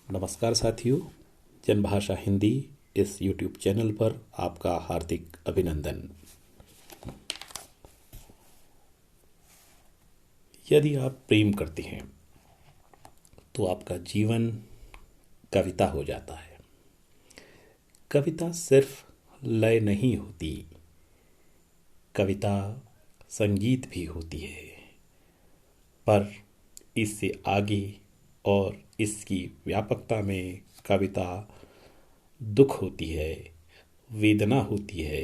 नमस्कार साथियों, जनभाषा हिंदी इस YouTube चैनल पर आपका हार्दिक अभिनंदन। यदि आप प्रेम करते हैं तो आपका जीवन कविता हो जाता है। कविता सिर्फ लय नहीं होती, कविता संगीत भी होती है, पर इससे आगे और इसकी व्यापकता में कविता दुख होती है, वेदना होती है,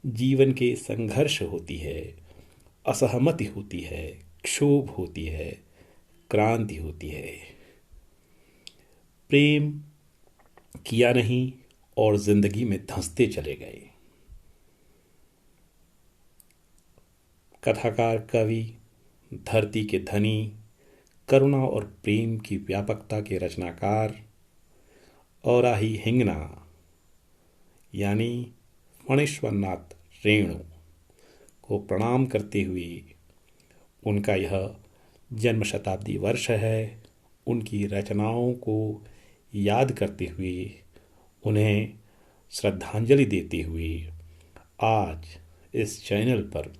जीवन के संघर्ष होती है, असहमति होती है, क्षोभ होती है, क्रांति होती है। प्रेम किया नहीं और जिंदगी में धंसते चले गए। कथाकार, कवि, धरती के धनी, करुणा और प्रेम की व्यापकता के रचनाकार औराही हिंगना यानी फणीश्वरनाथ रेणु को प्रणाम करते हुए, उनका यह जन्म शताब्दी वर्ष है, उनकी रचनाओं को याद करते हुए, उन्हें श्रद्धांजलि देते हुए आज इस चैनल पर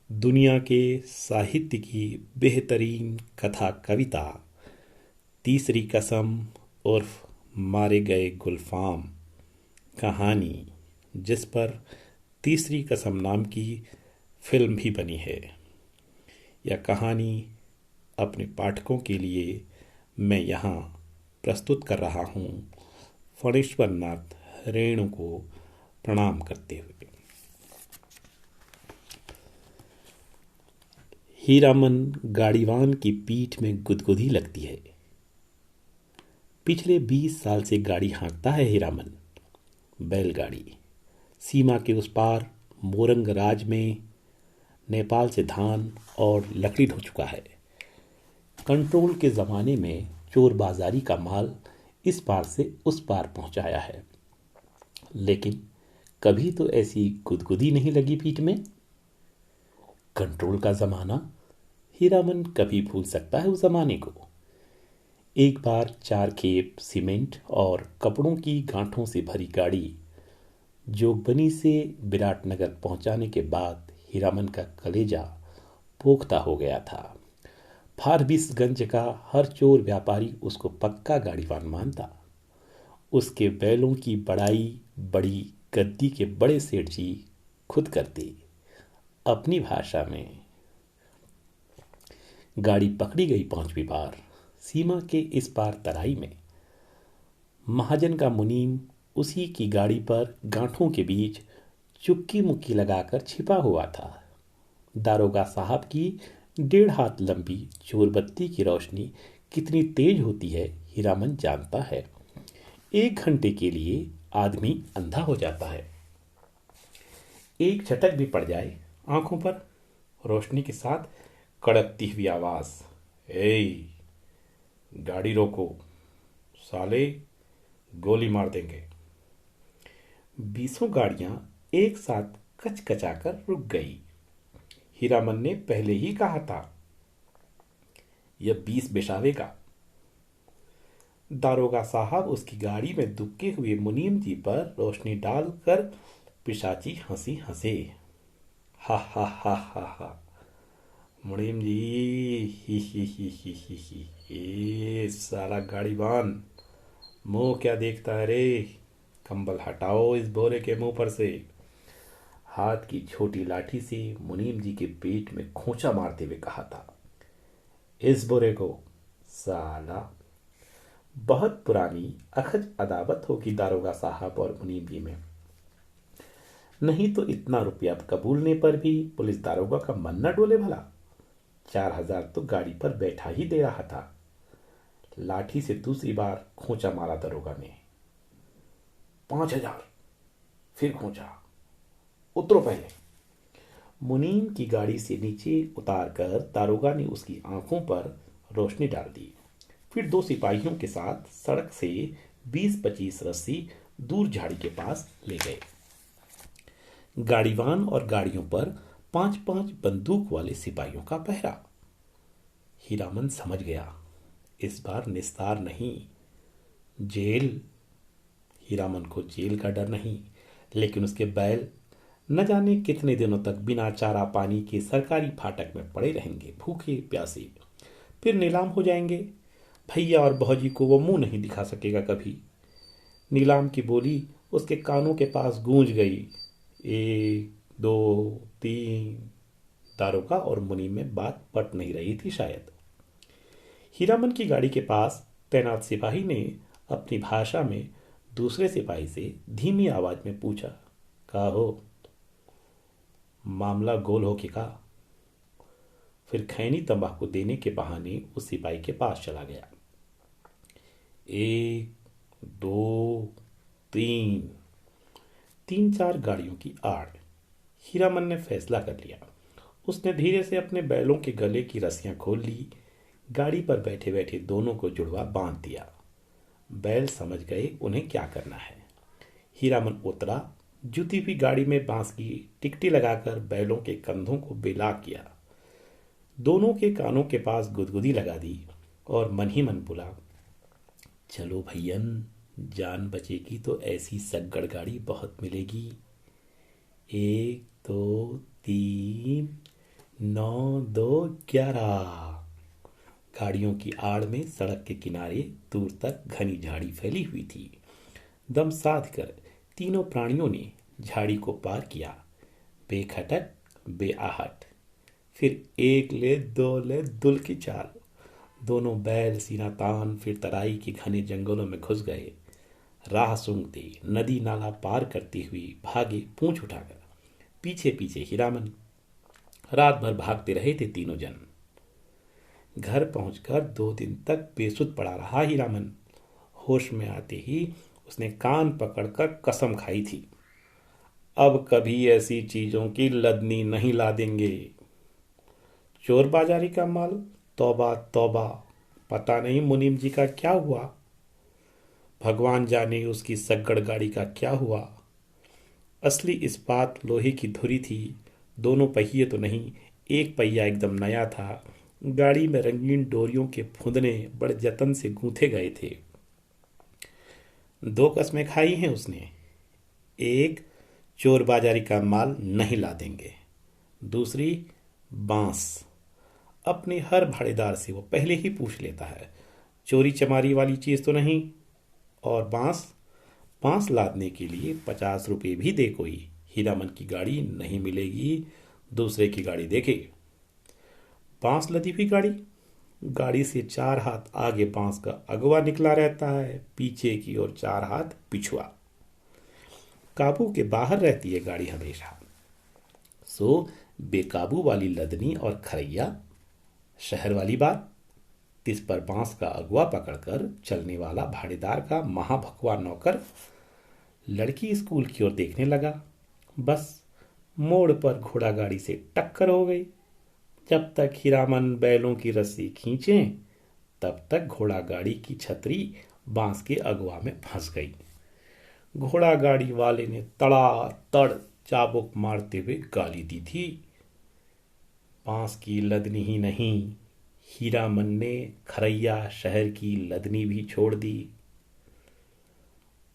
दुनिया के साहित्य की बेहतरीन कथा कविता तीसरी कसम उर्फ मारे गए गुलफाम कहानी, जिस पर तीसरी कसम नाम की फिल्म भी बनी है, यह कहानी अपने पाठकों के लिए मैं यहाँ प्रस्तुत कर रहा हूँ, फणीश्वरनाथ रेणु को प्रणाम करते हुए। हीरामन गाड़ीवान की पीठ में गुदगुदी लगती है। पिछले 20 साल से गाड़ी हाँकता है हीरामन, बैलगाड़ी। सीमा के उस पार मोरंग राज में नेपाल से धान और लकड़ी ढो चुका है। कंट्रोल के ज़माने में चोर बाजारी का माल इस पार से उस पार पहुंचाया है, लेकिन कभी तो ऐसी गुदगुदी नहीं लगी पीठ में। कंट्रोल का ज़माना, हीरामन कभी भूल सकता है उस ज़माने को। एक बार 4 खेप सीमेंट और कपड़ों की गांठों से भरी गाड़ी जोगबनी से विराटनगर पहुंचाने के बाद हीरामन का कलेजा पोख्ता हो गया था। फारबिसगंज का हर चोर व्यापारी उसको पक्का गाड़ीवान मानता। उसके बैलों की बड़ाई बड़ी गद्दी के बड़े सेठ जी खुद करते। अपनी भाषा में गाड़ी पकड़ी गई 5वीं बार सीमा के इस पार तराई में। महाजन का मुनीम उसी की गाड़ी पर गांठों के बीच चुक्की मुक्की लगाकर छिपा हुआ था। दारोगा साहब की 1.5 हाथ लंबी चोरबत्ती की रोशनी कितनी तेज होती है हीरामन जानता है। 1 घंटे के लिए आदमी अंधा हो जाता है। एक झटक भी पड़ जाए आंखों पर, रोशनी के साथ कड़कती हुई आवाज, ए गाड़ी रोको साले, गोली मार देंगे। 20 गाड़ियां एक साथ कचकचाकर रुक गई। हीरामन ने पहले ही कहा था, यह 20 बेचावेगा। दारोगा साहब उसकी गाड़ी में दुबके हुए मुनीम जी पर रोशनी डालकर पिशाची हंसी हंसे। हा हा हा हा हा, मुनीम जी ही। ए साला गाड़ीवान, मुंह क्या देखता है रे, कंबल हटाओ इस बोरे के मुंह पर से। हाथ की छोटी लाठी से मुनीम जी के पेट में खोंचा मारते हुए कहा था, इस बोरे को साला। बहुत पुरानी अखज अदावत होगी दारोगा साहब और मुनीम जी में। नहीं तो इतना रुपया कबूलने पर भी पुलिस दारोगा का मन न डोले भला। 4000 तो गाड़ी पर बैठा ही दे रहा था। लाठी से दूसरी बार खोंचा मारा दारोगा ने। 5000, फिर खोंचा, उतरो पहले। मुनीम की गाड़ी से नीचे उतारकर दारोगा ने उसकी आंखों पर रोशनी डाल दी। फिर 2 सिपाहियों के साथ सड़क से 20-25 रस्सी दूर झाड़ी के पास ले गए। गाड़ीवान और गाड़ियों पर 5-5 बंदूक वाले सिपाहियों का पहरा। हीरामन समझ गया, इस बार निस्तार नहीं, जेल। हीरामन को जेल का डर नहीं, लेकिन उसके बैल न जाने कितने दिनों तक बिना चारा पानी के सरकारी फाटक में पड़े रहेंगे, भूखे प्यासे। फिर नीलाम हो जाएंगे। भैया और भौजी को वो मुंह नहीं दिखा सकेगा कभी। नीलाम की बोली उसके कानों के पास गूंज गई। 1 2 3। दारोगा और मुनीम में बात पट नहीं रही थी शायद। हीरामन की गाड़ी के पास तैनात सिपाही ने अपनी भाषा में दूसरे सिपाही से धीमी आवाज में पूछा, का हो, मामला गोल हो कि का? फिर खैनी तंबाकू देने के बहाने उस सिपाही के पास चला गया। 1 2 3। 3-4 गाड़ियों की आड़। हीरामन ने फैसला कर लिया। उसने धीरे से अपने बैलों के गले की रस्सियां खोल ली। गाड़ी पर बैठे बैठे दोनों को जुड़वा बांध दिया। बैल समझ गए उन्हें क्या करना है। हीरामन उतरा, जुती हुई गाड़ी में बांस की टिकटी लगाकर बैलों के कंधों को बेला किया, दोनों के कानों के पास गुदगुदी लगा दी और मन ही मन बोला, चलो भैयन, जान बचेगी तो ऐसी सग्गड़ गाड़ी बहुत मिलेगी। 1 2 3 9 2 11। गाड़ियों की आड़ में सड़क के किनारे दूर तक घनी झाड़ी फैली हुई थी। दम साध कर तीनों प्राणियों ने झाड़ी को पार किया, बेखटक बेआहट। फिर 1 ले 2 ले दुल की चाल। दोनों बैल सीना तान फिर तराई के घने जंगलों में घुस गए। राह सूंघते नदी नाला पार करती हुई भागे पूंछ उठाकर। पीछे पीछे हीरामन। रात भर भागते रहे थे तीनों जन। घर पहुंचकर 2 दिन तक बेसुध पड़ा रहा हीरामन। होश में आते ही उसने कान पकड़कर कसम खाई थी, अब कभी ऐसी चीजों की लदनी नहीं ला देंगे। चोर बाजारी का माल, तौबा तौबा। पता नहीं मुनीम जी का क्या हुआ, भगवान जाने उसकी सग्गड़ गाड़ी का क्या हुआ। असली इस्पात लोहे की धुरी थी, दोनों पहिए तो नहीं, एक पहिया एकदम नया था। गाड़ी में रंगीन डोरियों के फुंदने बड़े जतन से गूंथे गए थे। 2 कस्में खाई हैं उसने। एक, चोर बाजारी का माल नहीं ला देंगे। दूसरी, बांस। अपने हर भाड़ेदार से वो पहले ही पूछ लेता है, चोरी चमारी वाली चीज तो नहीं। और बांस, बांस लादने के लिए 50 रुपये भी दे कोई। हीरामन की गाड़ी नहीं मिलेगी, दूसरे की गाड़ी देखे। बांस लदी हुई गाड़ी, गाड़ी से 4 हाथ आगे बांस का अगवा निकला रहता है, पीछे की ओर 4 हाथ पिछुआ। काबू के बाहर रहती है गाड़ी हमेशा। सो बेकाबू वाली लदनी और खरैया शहर वाली बात। तिस पर बांस का अगवा पकड़कर चलने वाला भाड़ेदार का महाभकवा नौकर लड़की स्कूल की ओर देखने लगा। बस मोड़ पर घोड़ा गाड़ी से टक्कर हो गई। जब तक हीरामन बैलों की रस्सी खींचे तब तक घोड़ा गाड़ी की छतरी बांस के अगवा में फंस गई। घोड़ा गाड़ी वाले ने तड़ा तड़ चाबुक मारते हुए गाली दी थी। बांस की लदनी ही नहीं, हीरामन ने खरैया शहर की लदनी भी छोड़ दी।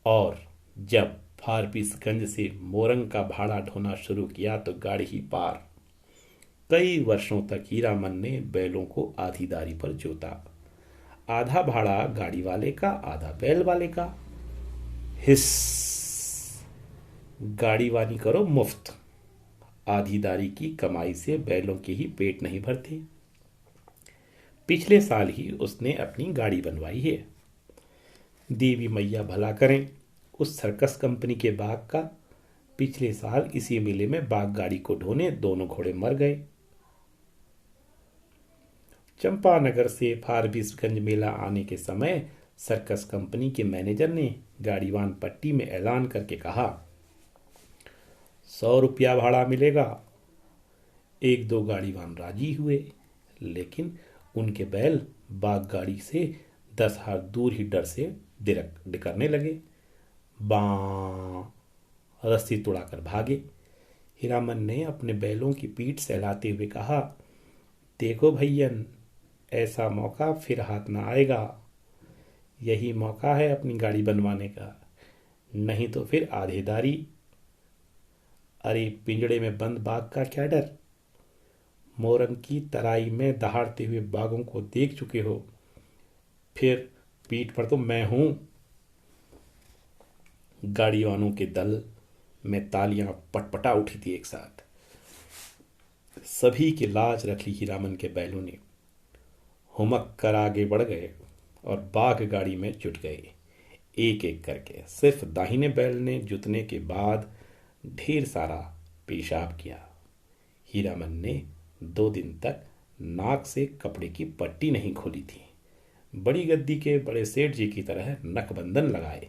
और जब फारबिसगंज से मोरंग का भाड़ा ढोना शुरू किया तो गाड़ी ही पार। कई वर्षों तक हीरामन ने बैलों को आधीदारी पर जोता। आधा भाड़ा गाड़ी वाले का, आधा बैल वाले का। हिस, गाड़ी वाली करो मुफ्त। आधीदारी की कमाई से बैलों के ही पेट नहीं भरते। पिछले साल ही उसने अपनी गाड़ी बनवाई है। देवी मैया भला करें उस सर्कस कंपनी के बाग का। पिछले साल इसी मेले में बाग गाड़ी को ढोने दोनों घोड़े मर गए। चंपानगर से फारबिसगंज मेला आने के समय सर्कस कंपनी के मैनेजर ने गाड़ीवान पट्टी में ऐलान करके कहा, 100 रुपया भाड़ा मिलेगा। 1-2 गाड़ीवान राजी हुए, लेकिन उनके बैल बाग गाड़ी से 10 हाथ दूर ही डर से डिकरने लगे। बां, रस्सी तुड़ाकर भागे। हीरामन ने अपने बैलों की पीठ सहलाते हुए कहा, देखो भैयन, ऐसा मौका फिर हाथ ना आएगा। यही मौका है अपनी गाड़ी बनवाने का, नहीं तो फिर आधेदारी। अरे पिंजड़े में बंद बाघ का क्या डर। मोरंग की तराई में दहाड़ते हुए बाघों को देख चुके हो, फिर पीठ पर तो मैं हूं। गाड़ी वालों के दल में तालियां पटपटा उठी थी एक साथ। सभी की लाज रख ली हीरामन के बैलों ने। हुमक कर आगे बढ़ गए और बाघ गाड़ी में जुट गए, एक एक करके। सिर्फ दाहिने बैल ने जुतने के बाद ढेर सारा पेशाब किया। हीरामन ने 2 दिन तक नाक से कपड़े की पट्टी नहीं खोली थी। बड़ी गद्दी के बड़े सेठ जी की तरह नकबंधन लगाए।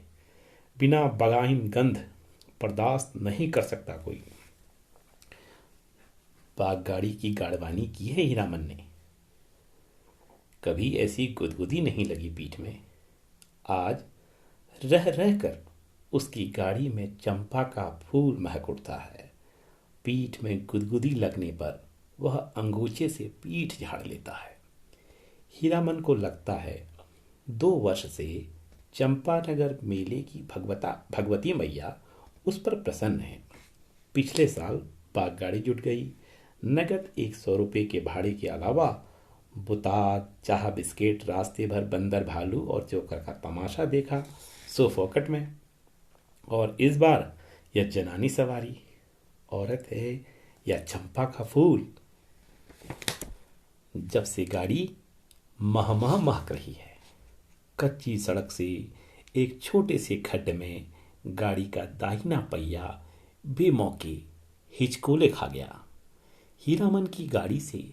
बिना बगाहिन गंध बर्दाश्त नहीं कर सकता कोई। बाग गाड़ी की गाड़वानी की है हीरामन ने। कभी ऐसी गुदगुदी नहीं लगी पीठ में। आज रह रह कर उसकी गाड़ी में चंपा का फूल महक उठता है। पीठ में गुदगुदी लगने पर वह अंगूछे से पीठ झाड़ लेता है। हीरामन को लगता है 2 वर्ष से चंपानगर मेले की भगवती मैया उस पर प्रसन्न है। पिछले साल बागगाड़ी जुट गई। नगद 100 रुपये के भाड़े के अलावा बुतात, चाह, बिस्किट, रास्ते भर बंदर, भालू और जोकर का तमाशा देखा, सो फोकट में। और इस बार यह जनानी सवारी, औरत है या चंपा का फूल। जब से गाड़ी महमा महक रही है। कच्ची सड़क से एक छोटे से खड्ड में गाड़ी का दाहिना पहिया बेमौके हिचकोले खा गया। हीरामन की गाड़ी से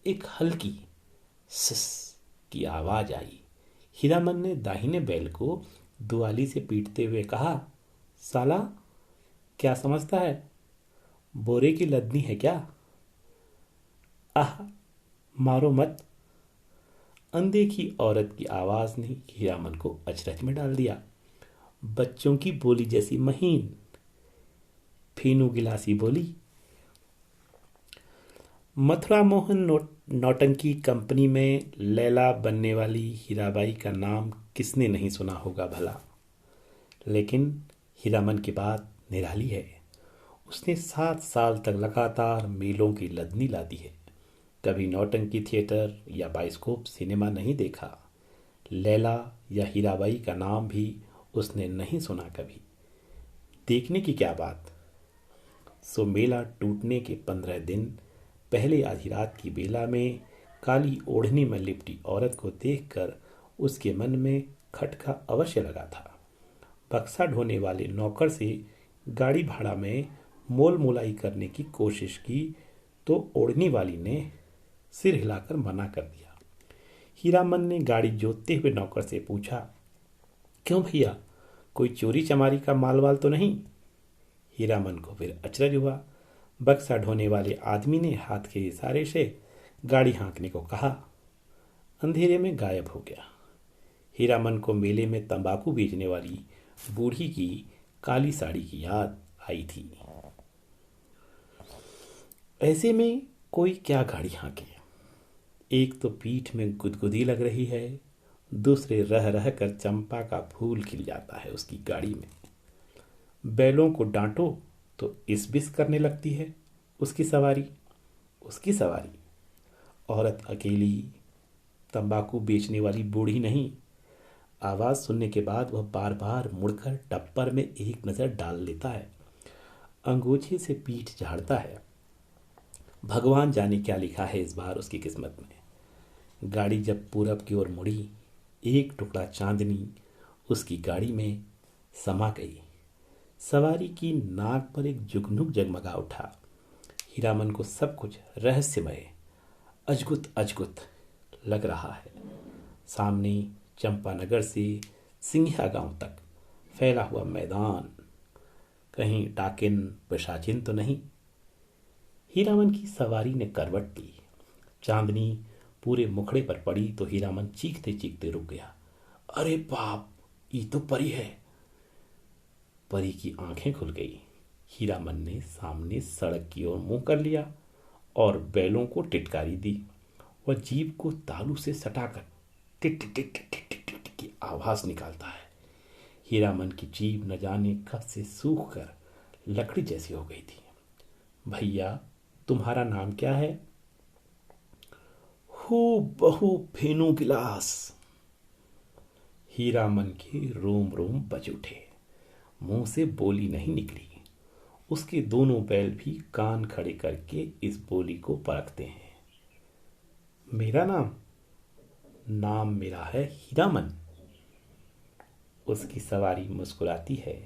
एक हल्की सस की आवाज आई। हीरामन ने दाहिने बैल को दुआली से पीटते हुए कहा, साला क्या समझता है, बोरे की लदनी है क्या? आह, मारो मत। अनदेखी औरत की आवाज ने हीरामन को अचरज में डाल दिया। बच्चों की बोली जैसी महीन फीनू गिलासी बोली। मथुरा मोहन नौटंकी कंपनी में लैला बनने वाली हीराबाई का नाम किसने नहीं सुना होगा भला। लेकिन हीरामन की बात निराली है। उसने 7 साल तक लगातार मेलों की लदनी ला दी है। कभी नौटंकी थिएटर या बाइस्कोप सिनेमा नहीं देखा। लैला या हीराबाई का नाम भी उसने नहीं सुना कभी। देखने की क्या बात। सो मेला टूटने के 15 दिन पहले आधी रात की बेला में काली ओढ़नी में लिपटी औरत को देखकर उसके मन में खटका अवश्य लगा था। बक्सा ढोने वाले नौकर से गाड़ी भाड़ा में मोल मोलाई करने की कोशिश की तो ओढ़नी वाली ने सिर हिलाकर मना कर दिया। हीरामन ने गाड़ी जोतते हुए नौकर से पूछा, क्यों भैया, कोई चोरी चमारी का मालवाल तो नहीं? हीरामन को फिर अचरज हुआ। बक्सा ढोने वाले आदमी ने हाथ के इशारे से गाड़ी हाँकने को कहा। अंधेरे में गायब हो गया। हीरामन को मेले में तंबाकू बेचने वाली बूढ़ी की काली साड़ी की याद आई थी। ऐसे में कोई क्या गाड़ी हाँके। एक तो पीठ में गुदगुदी लग रही है, दूसरे रह रह कर चंपा का फूल खिल जाता है उसकी गाड़ी में। बैलों को डांटो तो इस बिस करने लगती है उसकी सवारी। औरत अकेली, तंबाकू बेचने वाली बूढ़ी नहीं। आवाज सुनने के बाद वह बार बार मुड़कर टप्पर में एक नजर डाल लेता है, अंगूछे से पीठ झाड़ता है। भगवान जाने क्या लिखा है इस बार उसकी किस्मत में। गाड़ी जब पूरब की ओर मुड़ी, एक टुकड़ा चांदनी उसकी गाड़ी में समा गई। सवारी की नाक पर एक जुगनू जगमगा उठा। हीरामन को सब कुछ रहस्यमय, अजगुत अजगुत लग रहा है। सामने चंपानगर से सिंघिया गांव तक फैला हुआ मैदान, कहीं डाकिन पिशाचिन तो नहीं। हीरामन की सवारी ने करवट ली। चांदनी पूरे मुखड़े पर पड़ी तो हीरामन चीखते चीखते रुक गया। अरे बाप, ये तो परी है। परी की आंखें खुल गई। हीरामन ने सामने सड़क की ओर मुंह कर लिया और बैलों को टिटकारी दी। वह जीभ को तालू से सटाकर टिट टिट टिट टिट टिट टिट की आवाज निकालता है। हीरामन की जीभ न जाने कब से सूख कर लकड़ी जैसी हो गई थी। भैया, तुम्हारा नाम क्या है? हू बहु फेनू गिलास। हीरामन के रोम रोम बज उठे। मुंह से बोली नहीं निकली। उसके दोनों बैल भी कान खड़े करके इस बोली को परखते हैं। मेरा नाम नाम मेरा है हीरामन। उसकी सवारी मुस्कुराती है।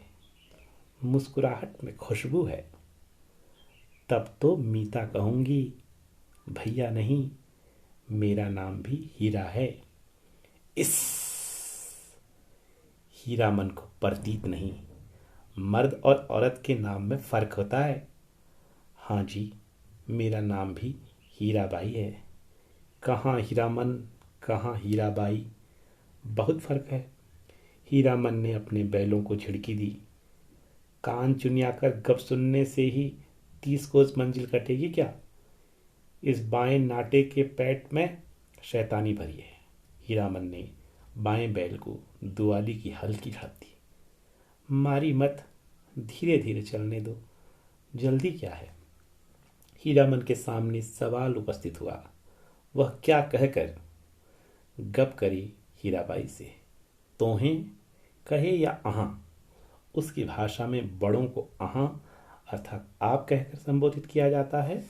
मुस्कुराहट में खुशबू है। तब तो मीता कहूंगी, भैया नहीं, मेरा नाम भी हीरा है। इस हीरामन को प्रतीत नहीं, मर्द और औरत के नाम में फर्क होता है। हाँ जी, मेरा नाम भी हीराबाई है। कहाँ हीरामन, कहाँ हीराबाई, बहुत फर्क है। हीरामन ने अपने बैलों को झिड़की दी। कान चुनियाकर गप सुनने से ही 30 कोस मंजिल कटेगी क्या? इस बाएं नाटे के पेट में शैतानी भरी है। हीरामन ने बाएं बैल को दुआली की हल्की झड़प दी। मारी मत, धीरे धीरे चलने दो, जल्दी क्या है? हीरामन के सामने सवाल उपस्थित हुआ। वह क्या कहकर गप करी हीराबाई से? तोहें कहे या अहाँ? उसकी भाषा में बड़ों को अहाँ अर्थात आप कहकर संबोधित किया जाता है।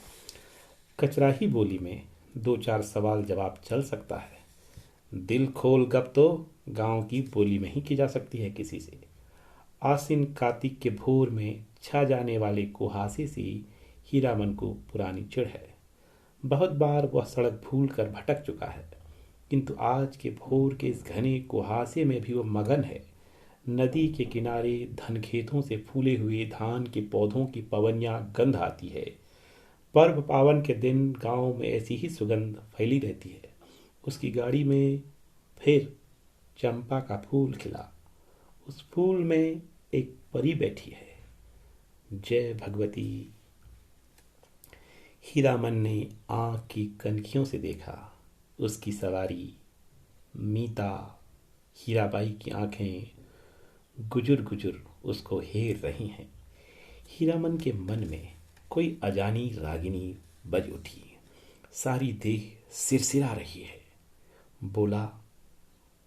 कचराही बोली में 2-4 सवाल जवाब चल सकता है। दिल खोल गप तो गांव की बोली में ही की जा सकती है किसी से। आसिन कार्तिक के भोर में छा जाने वाले कुहासे से हीरामन को पुरानी चिढ़ है। बहुत बार वह सड़क भूल कर भटक चुका है, किंतु आज के भोर के इस घने कुहासे में भी वह मगन है। नदी के किनारे धन खेतों से फूले हुए धान के पौधों की पवनियां गंध आती है। पर्व पावन के दिन गांव में ऐसी ही सुगंध फैली रहती है। उसकी गाड़ी में फिर चंपा का फूल खिला। उस फूल में एक परी बैठी है। जय भगवती। हीरामन ने आंख की कनखियों से देखा। उसकी सवारी मीता, हीराबाई की आंखें गुजुर गुजुर उसको हेर रही हैं। हीरामन के मन में कोई अजानी रागिनी बज उठी। सारी देह सिरसिरा रही है। बोला,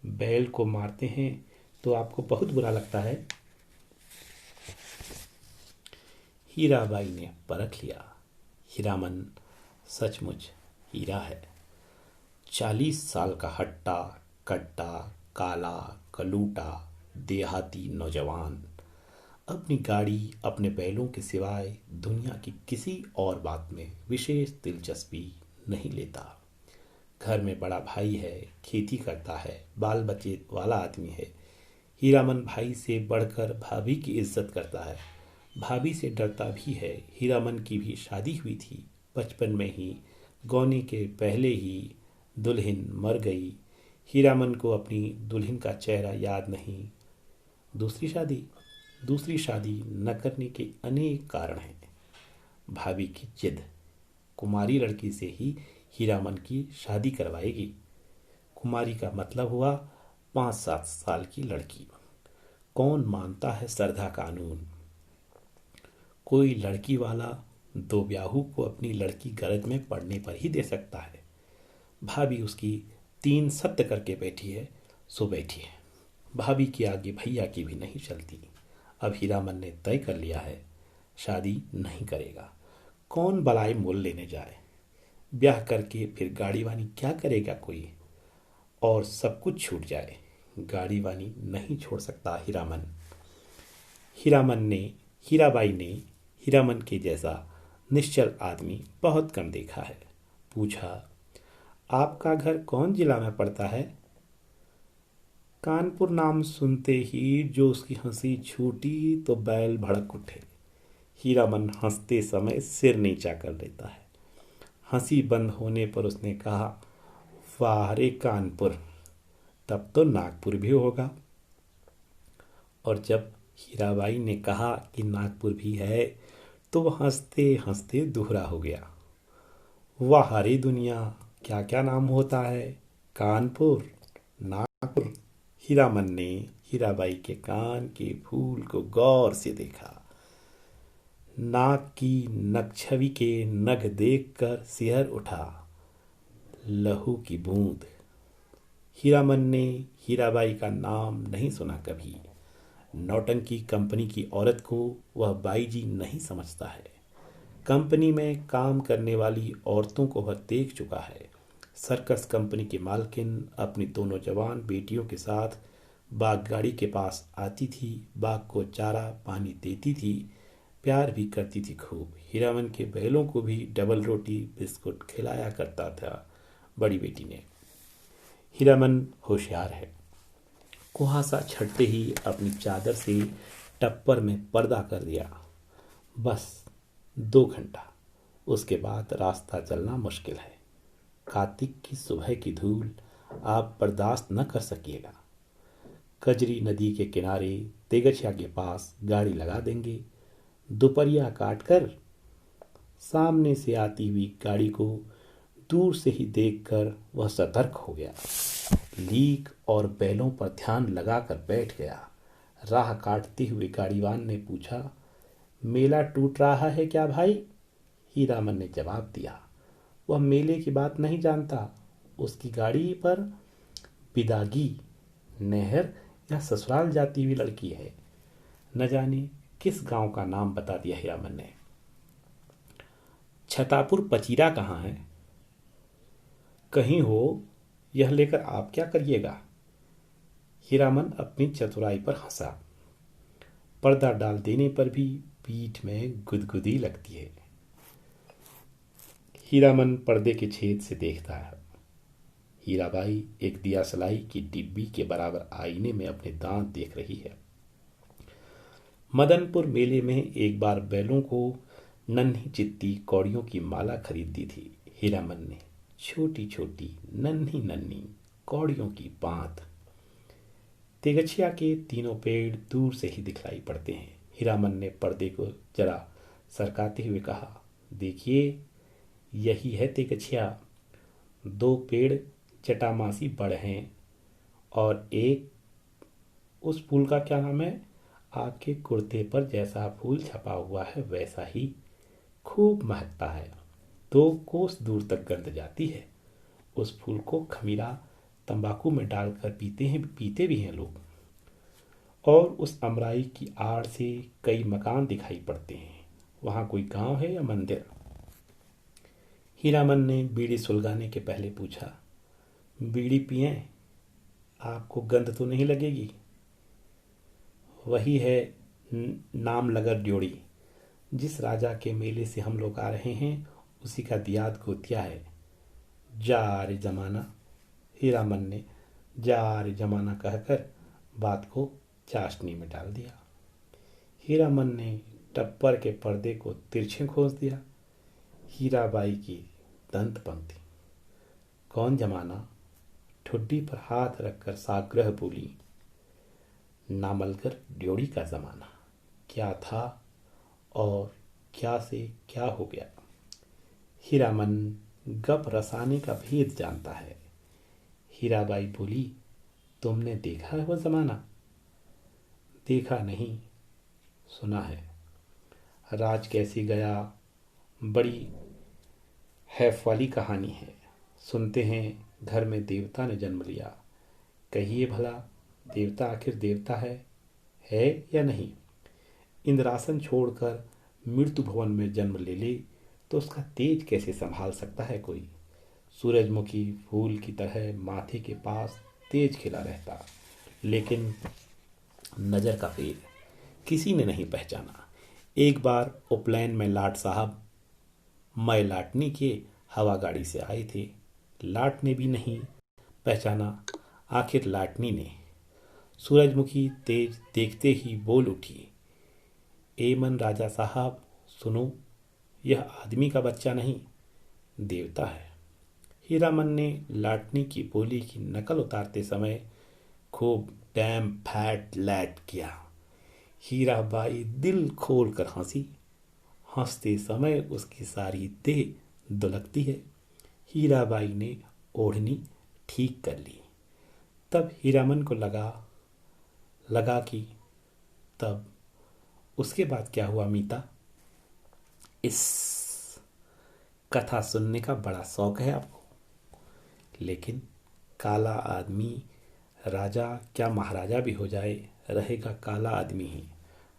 बैल को मारते हैं तो आपको बहुत बुरा लगता है? हीराबाई ने परख लिया। हीरामन सचमुच हीरा है। 40 साल का हट्टा कट्टा काला कलूटा देहाती नौजवान अपनी गाड़ी अपने बैलों के सिवाय दुनिया की किसी और बात में विशेष दिलचस्पी नहीं लेता। घर में बड़ा भाई है, खेती करता है, बाल बच्चे वाला आदमी है। हीरामन भाई से बढ़कर भाभी की इज्जत करता है, भाभी से डरता भी है। हीरामन की भी शादी हुई थी। बचपन में ही गौने के पहले ही दुल्हन मर गई। हीरामन को अपनी दुल्हन का चेहरा याद नहीं। दूसरी शादी न करने के अनेक कारण हैं। भाभी की जिद, कुमारी लड़की से ही हीरामन की शादी करवाएगी। कुमारी का मतलब हुआ 5-7 साल की लड़की। कौन मानता है श्रद्धा कानून? कोई लड़की वाला दो ब्याहू को अपनी लड़की गरज में पड़ने पर ही दे सकता है। भाभी उसकी 3 सत्य करके बैठी है सो बैठी है। भाभी की आगे भैया की भी नहीं चलती। अब हीरामन ने तय कर लिया है, शादी नहीं करेगा। कौन बलाई मोल लेने जाए? ब्याह करके फिर गाड़ी वानी क्या करेगा कोई? और सब कुछ छूट जाए, गाड़ी वानी नहीं छोड़ सकता हीरामन। हीराबाई ने हीरामन के जैसा निश्चल आदमी बहुत कम देखा है। पूछा, आपका घर कौन जिला में पड़ता है? कानपुर नाम सुनते ही जो उसकी हंसी छूटी तो बैल भड़क उठे। हीरामन हंसते समय सिर नीचा कर लेता है। हंसी बंद होने पर उसने कहा, वाह रे कानपुर, तब तो नागपुर भी होगा। और जब हीराबाई ने कहा कि नागपुर भी है तो वह हंसते हंसते दोहरा हो गया। वाह रे दुनिया, क्या क्या नाम होता है? कानपुर, नागपुर। हीरामन ने हीराबाई के कान के फूल को गौर से देखा। नाक की नकछवी के नग देखकर सिहर उठा। लहू की बूंद। हीरामन ने हीराबाई का नाम नहीं सुना कभी। नौटंकी कंपनी की औरत को वह बाई जी नहीं समझता है। कंपनी में काम करने वाली औरतों को वह देख चुका है। सर्कस कंपनी की मालकिन अपनी दोनों जवान बेटियों के साथ बागगाड़ी के पास आती थी, बाग को चारा पानी देती थी, प्यार भी करती थी खूब। हीरामन के बैलों को भी डबल रोटी बिस्कुट खिलाया करता था बड़ी बेटी ने। हीरामन होशियार है। कुहासा छटते ही अपनी चादर से टप्पर में पर्दा कर दिया। बस 2 घंटा, उसके बाद रास्ता चलना मुश्किल है। कार्तिक की सुबह की धूल आप बर्दाश्त न कर सकिएगा। कजरी नदी के किनारे तेगछिया के पास गाड़ी लगा देंगे। दोपहरिया काट कर सामने से आती हुई गाड़ी को दूर से ही देखकर वह सतर्क हो गया। लीक और बैलों पर ध्यान लगाकर बैठ गया। राह काटते हुए गाड़ीवान ने पूछा, मेला टूट रहा है क्या भाई? हीरामन ने जवाब दिया, वह मेले की बात नहीं जानता। उसकी गाड़ी पर बिदागी, नहर या ससुराल जाती हुई लड़की है। न जाने किस गांव का नाम बता दिया हीरामन ने। छतापुर पचीरा कहाँ है? कहीं हो, यह लेकर आप क्या करिएगा? हीरामन अपनी चतुराई पर हंसा। पर्दा डाल देने पर भी पीठ में गुदगुदी लगती है। हीरामन पर्दे के छेद से देखता है। हीराबाई एक दिया सलाई की डिब्बी के बराबर आईने में अपने दांत देख रही है। मदनपुर मेले में एक बार बैलों को नन्ही चित्ती कौड़ियों की माला खरीदी थी हीरामन ने। छोटी छोटी नन्ही नन्ही कौड़ियों की बात। तेगछिया के तीनों पेड़ दूर से ही दिखलाई पड़ते हैं। हीरामन ने पर्दे को जरा सरकाते हुए कहा, देखिए यही है तेगछिया। 2 पेड़ जटामासी बड़ हैं और एक, उस फूल का क्या नाम है? आपके कुर्ते पर जैसा फूल छपा हुआ है वैसा ही, खूब महकता है। 2 कोस दूर तक गंध जाती है। उस फूल को खमीरा तंबाकू में डालकर पीते भी हैं लोग। और उस अमराई की आड़ से कई मकान दिखाई पड़ते हैं। वहाँ कोई गांव है या मंदिर? हीरामन ने बीड़ी सुलगाने के पहले पूछा, बीड़ी पिएं? आपको गंध तो नहीं लगेगी? वही है नाम लगर ड्योड़ी। जिस राजा के मेले से हम लोग आ रहे हैं उसी का दियाद गोतिया है। जा रे जमाना। हीरामन ने जा रे जमाना कहकर बात को चाशनी में डाल दिया। हीरामन ने टप्पर के पर्दे को तिरछे खोस दिया। हीराबाई की दंत पंक्ति। कौन जमाना? ठुड्डी पर हाथ रखकर साग्रह बोली, नामलगर ड्योड़ी का जमाना। क्या था और क्या से क्या हो गया? हीरामन गप रसाने का भेद जानता है। हीराबाई बोली, तुमने देखा है वह जमाना? देखा नहीं, सुना है। राज कैसी गया, बड़ी हैफ वाली कहानी है। सुनते हैं घर में देवता ने जन्म लिया। कहिए भला, देवता आखिर देवता है या नहीं? इंद्रासन छोड़कर मृत्यु भवन में जन्म ले ले तो उसका तेज कैसे संभाल सकता है कोई? सूरजमुखी फूल की तरह माथे के पास तेज खिला रहता, लेकिन नज़र का फेर किसी ने नहीं पहचाना। एक बार उपलैन में लाट साहब मैं लाटनी के हवा गाड़ी से आए थे। लाट ने भी नहीं पहचाना, आखिर लाटनी ने। सूरजमुखी तेज देखते ही बोल उठी, एमन राजा साहब सुनो, यह आदमी का बच्चा नहीं, देवता है। हीरामन ने लाटनी की बोली की नकल उतारते समय खूब डैम फैट लैट किया। हीराबाई दिल खोल कर हंसी। हंसते समय उसकी सारी देह दुलकती है। हीराबाई ने ओढ़नी ठीक कर ली। तब हीरामन को लगा लगा कि तब उसके बाद क्या हुआ मीता? इस कथा सुनने का बड़ा शौक है आपको। लेकिन काला आदमी राजा क्या महाराजा भी हो जाए, रहेगा काला आदमी ही।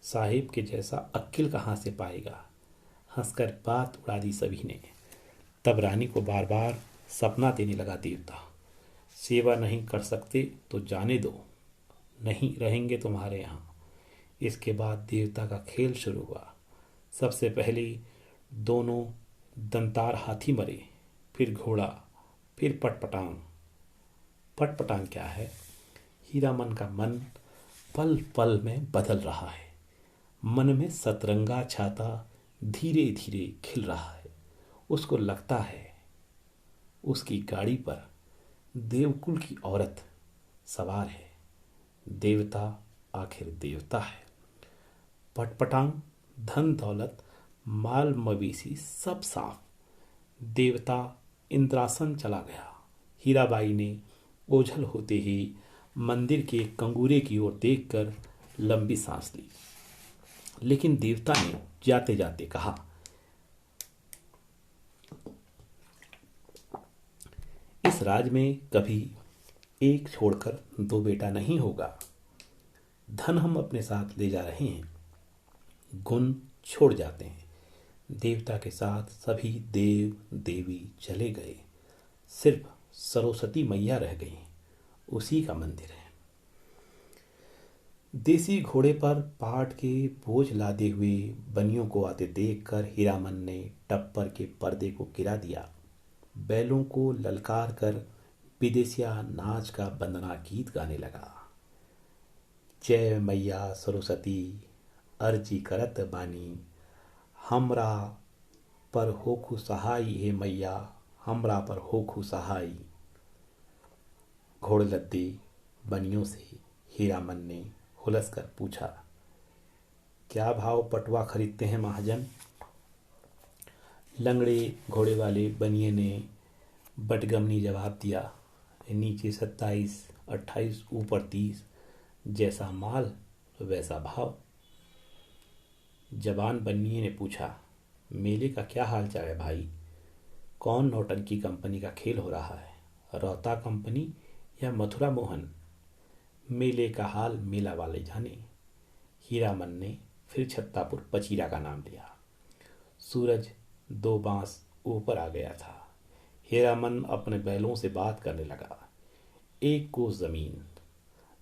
साहिब के जैसा अक्ल कहाँ से पाएगा? हंसकर बात उड़ा दी सभी ने। तब रानी को बार बार सपना देने लगा देवता। सेवा नहीं कर सकते तो जाने दो, नहीं रहेंगे तुम्हारे यहाँ। इसके बाद देवता का खेल शुरू हुआ। सबसे पहले दोनों दंतार हाथी मरे, फिर घोड़ा, फिर पटपटांग। पटपटांग क्या है? हीरामन का मन पल पल में बदल रहा है। मन में सतरंगा छाता धीरे धीरे खिल रहा है। उसको लगता है उसकी गाड़ी पर देवकुल की औरत सवार है। देवता आखिर देवता है। पटपटांग धन दौलत माल मवेशी सब साफ। देवता इंद्रासन चला गया। हीराबाई ने ओझल होते ही मंदिर के कंगूरे की ओर देखकर लंबी सांस ली। लेकिन देवता ने जाते जाते कहा, इस राज में कभी एक छोड़कर दो बेटा नहीं होगा। धन हम अपने साथ ले जा रहे हैं, गुण छोड़ जाते हैं। देवता के साथ सभी देव देवी चले गए, सिर्फ सरस्वती मैया रह गई। उसी का मंदिर है। देसी घोड़े पर पाट के बोझ लादे हुए बनियों को आते देखकर हीरामन ने टप्पर के पर्दे को गिरा दिया। बैलों को ललकार कर विदेशिया नाच का वंदना गीत गाने लगा। जय मैया सरस्वती अर्जी करत बानी, हमरा पर होखु सहाय हे मैया, हमरा पर होखु सहाय। घोड़लद्दे बनियों से हीरामन ने हुलस कर पूछा, क्या भाव पटवा खरीदते हैं महाजन? लंगड़े घोड़े वाले बनिए ने बटगमनी जवाब दिया, नीचे 27, 28, ऊपर 30, जैसा माल वैसा भाव। जवान बनिए ने पूछा, मेले का क्या हाल चाल है भाई? कौन नौटंकी कंपनी का खेल हो रहा है, रोहता कंपनी या मथुरा मोहन? मेले का हाल मेला वाले जाने। हीरामन ने फिर छत्तापुर पचीरा का नाम लिया। सूरज 2 बांस ऊपर आ गया था। हीरामन अपने बैलों से बात करने लगा, एक को जमीन,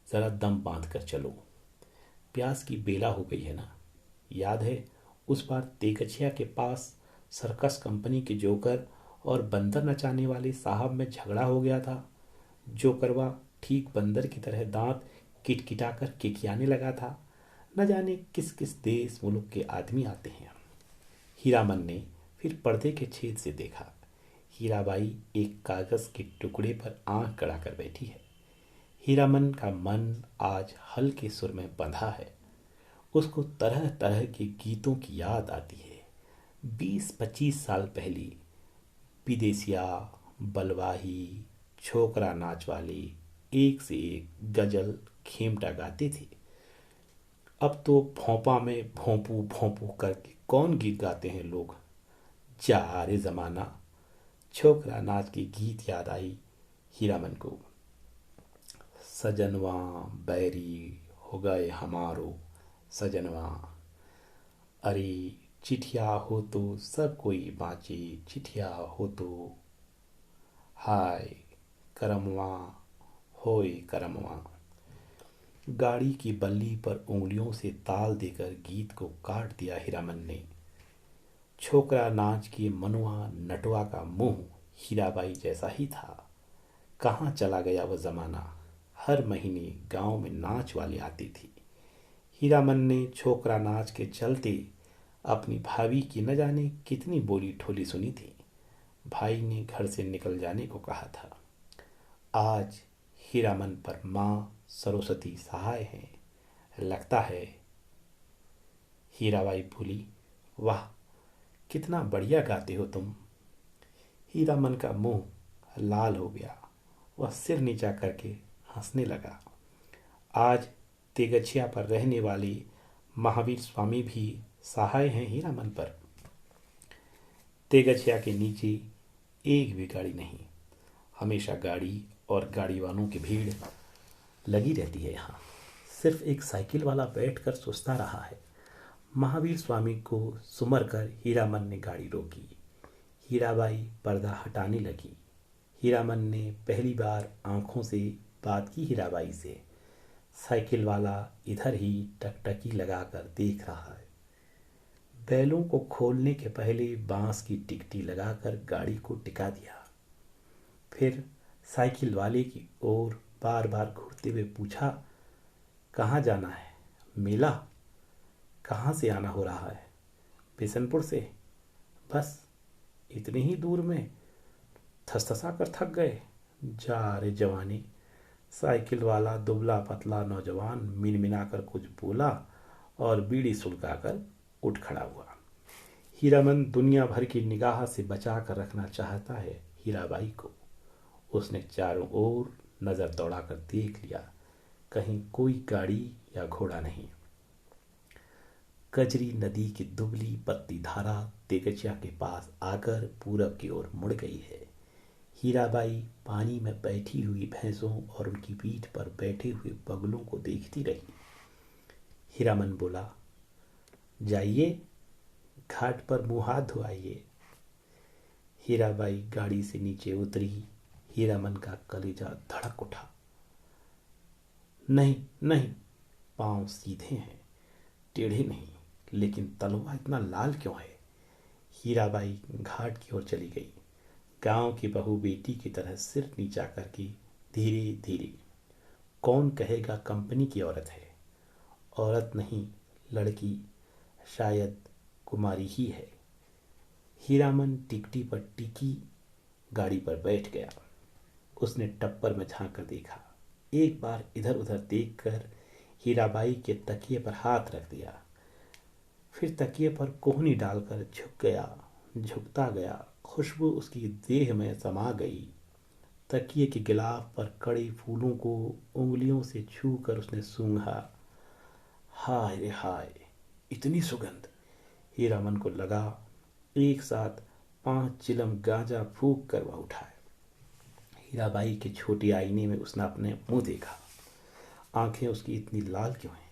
जरा दम बांध कर चलो। प्यास की बेला हो गई है ना? याद है उस बार तेगछिया के पास सर्कस कंपनी के जोकर और बंदर नचाने वाले साहब में झगड़ा हो गया था। जोकरवा ठीक बंदर की तरह दांत किटकिटाकर किकियाने लगा था। न जाने किस किस देश मुल्क के आदमी आते हैं। हीरामन ने फिर पर्दे के छेद से देखा। हीराबाई एक कागज के टुकड़े पर आंख गड़ा कर बैठी है। हीरामन का मन आज हल्के सुर में बंधा है। उसको तरह तरह के गीतों की याद आती है। 20-25 साल पहले विदेशिया, बलवाही, छोकरा नाच वाले एक से एक गजल खेमटा गाते थे। अब तो भोंपा में भोंपू भोंपू करके कौन गीत गाते हैं लोग। जा रे जमाना। छोकरा नाच के गीत याद आई हीरामन को। सजनवा बैरी हो गए हमारो सजनवा, अरे चिठिया हो तो सब कोई बाँचे, चिठिया हो तो हाय करमवा होए करमवा। गाड़ी की बल्ली पर उंगलियों से ताल देकर गीत को काट दिया हीरामन ने। छोकरा नाच के मनुआ नटवा का मुंह हीराबाई जैसा ही था। कहाँ चला गया वह जमाना? हर महीने गांव में नाच वाली आती थी। हीरामन ने छोकरा नाच के चलते अपनी भाभी की न जाने कितनी बोली ठोली सुनी थी। भाई ने घर से निकल जाने को कहा था। आज हीरामन पर माँ सरस्वती सहाय हैं, लगता है। हीराबाई बोली, वाह कितना बढ़िया गाते हो तुम। हीरामन का मुंह लाल हो गया। वह सिर नीचा करके हंसने लगा। आज तेगछिया पर रहने वाले महावीर स्वामी भी सहाय हैं हीरामन पर। तेगछिया के नीचे एक भी गाड़ी नहीं। हमेशा गाड़ी और गाड़ी वालों की भीड़ लगी रहती है। यहाँ सिर्फ एक साइकिल वाला बैठकर सोचता रहा है। महावीर स्वामी को सुमर कर हीरामन ने गाड़ी रोकी। हीराबाई पर्दा हटाने लगी। हीरामन ने पहली बार आंखों से बात की हीराबाई से। साइकिल वाला इधर ही टकटकी लगाकर देख रहा है। बैलों को खोलने के पहले बांस की टिकटी लगाकर गाड़ी को टिका दिया। फिर साइकिल वाले की ओर बार बार घूरते हुए पूछा, कहाँ जाना है? मेला? कहाँ से आना हो रहा है? बिशनपुर से? बस इतनी ही दूर में? थसथसा कर थक गए? जा रे जवानी। साइकिल वाला दुबला पतला नौजवान मिनमिनाकर कुछ बोला और बीड़ी सुलगाकर उठ खड़ा हुआ। हीरामन दुनिया भर की निगाह से बचा कर रखना चाहता है हीराबाई को। उसने चारों ओर नजर दौड़ाकर देख लिया, कहीं कोई गाड़ी या घोड़ा नहीं। कजरी नदी की दुबली पतली धारा तेगछिया के पास आकर पूरब की ओर मुड़ गई है। हीराबाई पानी में बैठी हुई भैंसों और उनकी पीठ पर बैठे हुए बगुलों को देखती रही। हीरामन बोला, जाइए घाट पर मुंह हाथ धोआइए। हीराबाई गाड़ी से नीचे उतरी। हीरामन का कलेजा धड़क उठा। नहीं नहीं, पांव सीधे हैं, टेढ़े नहीं, लेकिन तलवा इतना लाल क्यों है? हीराबाई घाट की ओर चली गई। गांव की बहू बेटी की तरह सिर नीचा करके धीरे धीरे। कौन कहेगा कंपनी की औरत है? औरत नहीं, लड़की, शायद कुमारी ही है। हीरामन टिकटी पर टिकी गाड़ी पर बैठ गया। उसने टप्पर में झांक कर देखा। एक बार इधर उधर देखकर हीराबाई के तकिए पर हाथ रख दिया। फिर तकिए पर कोहनी डालकर झुक गया। झुकता गया, खुशबू उसकी देह में समा गई। तकिए के गिलाफ पर कड़े फूलों को उंगलियों से छू कर उसने सूंघा। हाय रे हाय, इतनी सुगंध! हीरामन को लगा एक साथ 5 चिलम गांजा फूंक कर वह उठाए। हीराबाई के छोटे आईने में उसने अपने मुंह देखा। आंखें उसकी इतनी लाल क्यों हैं?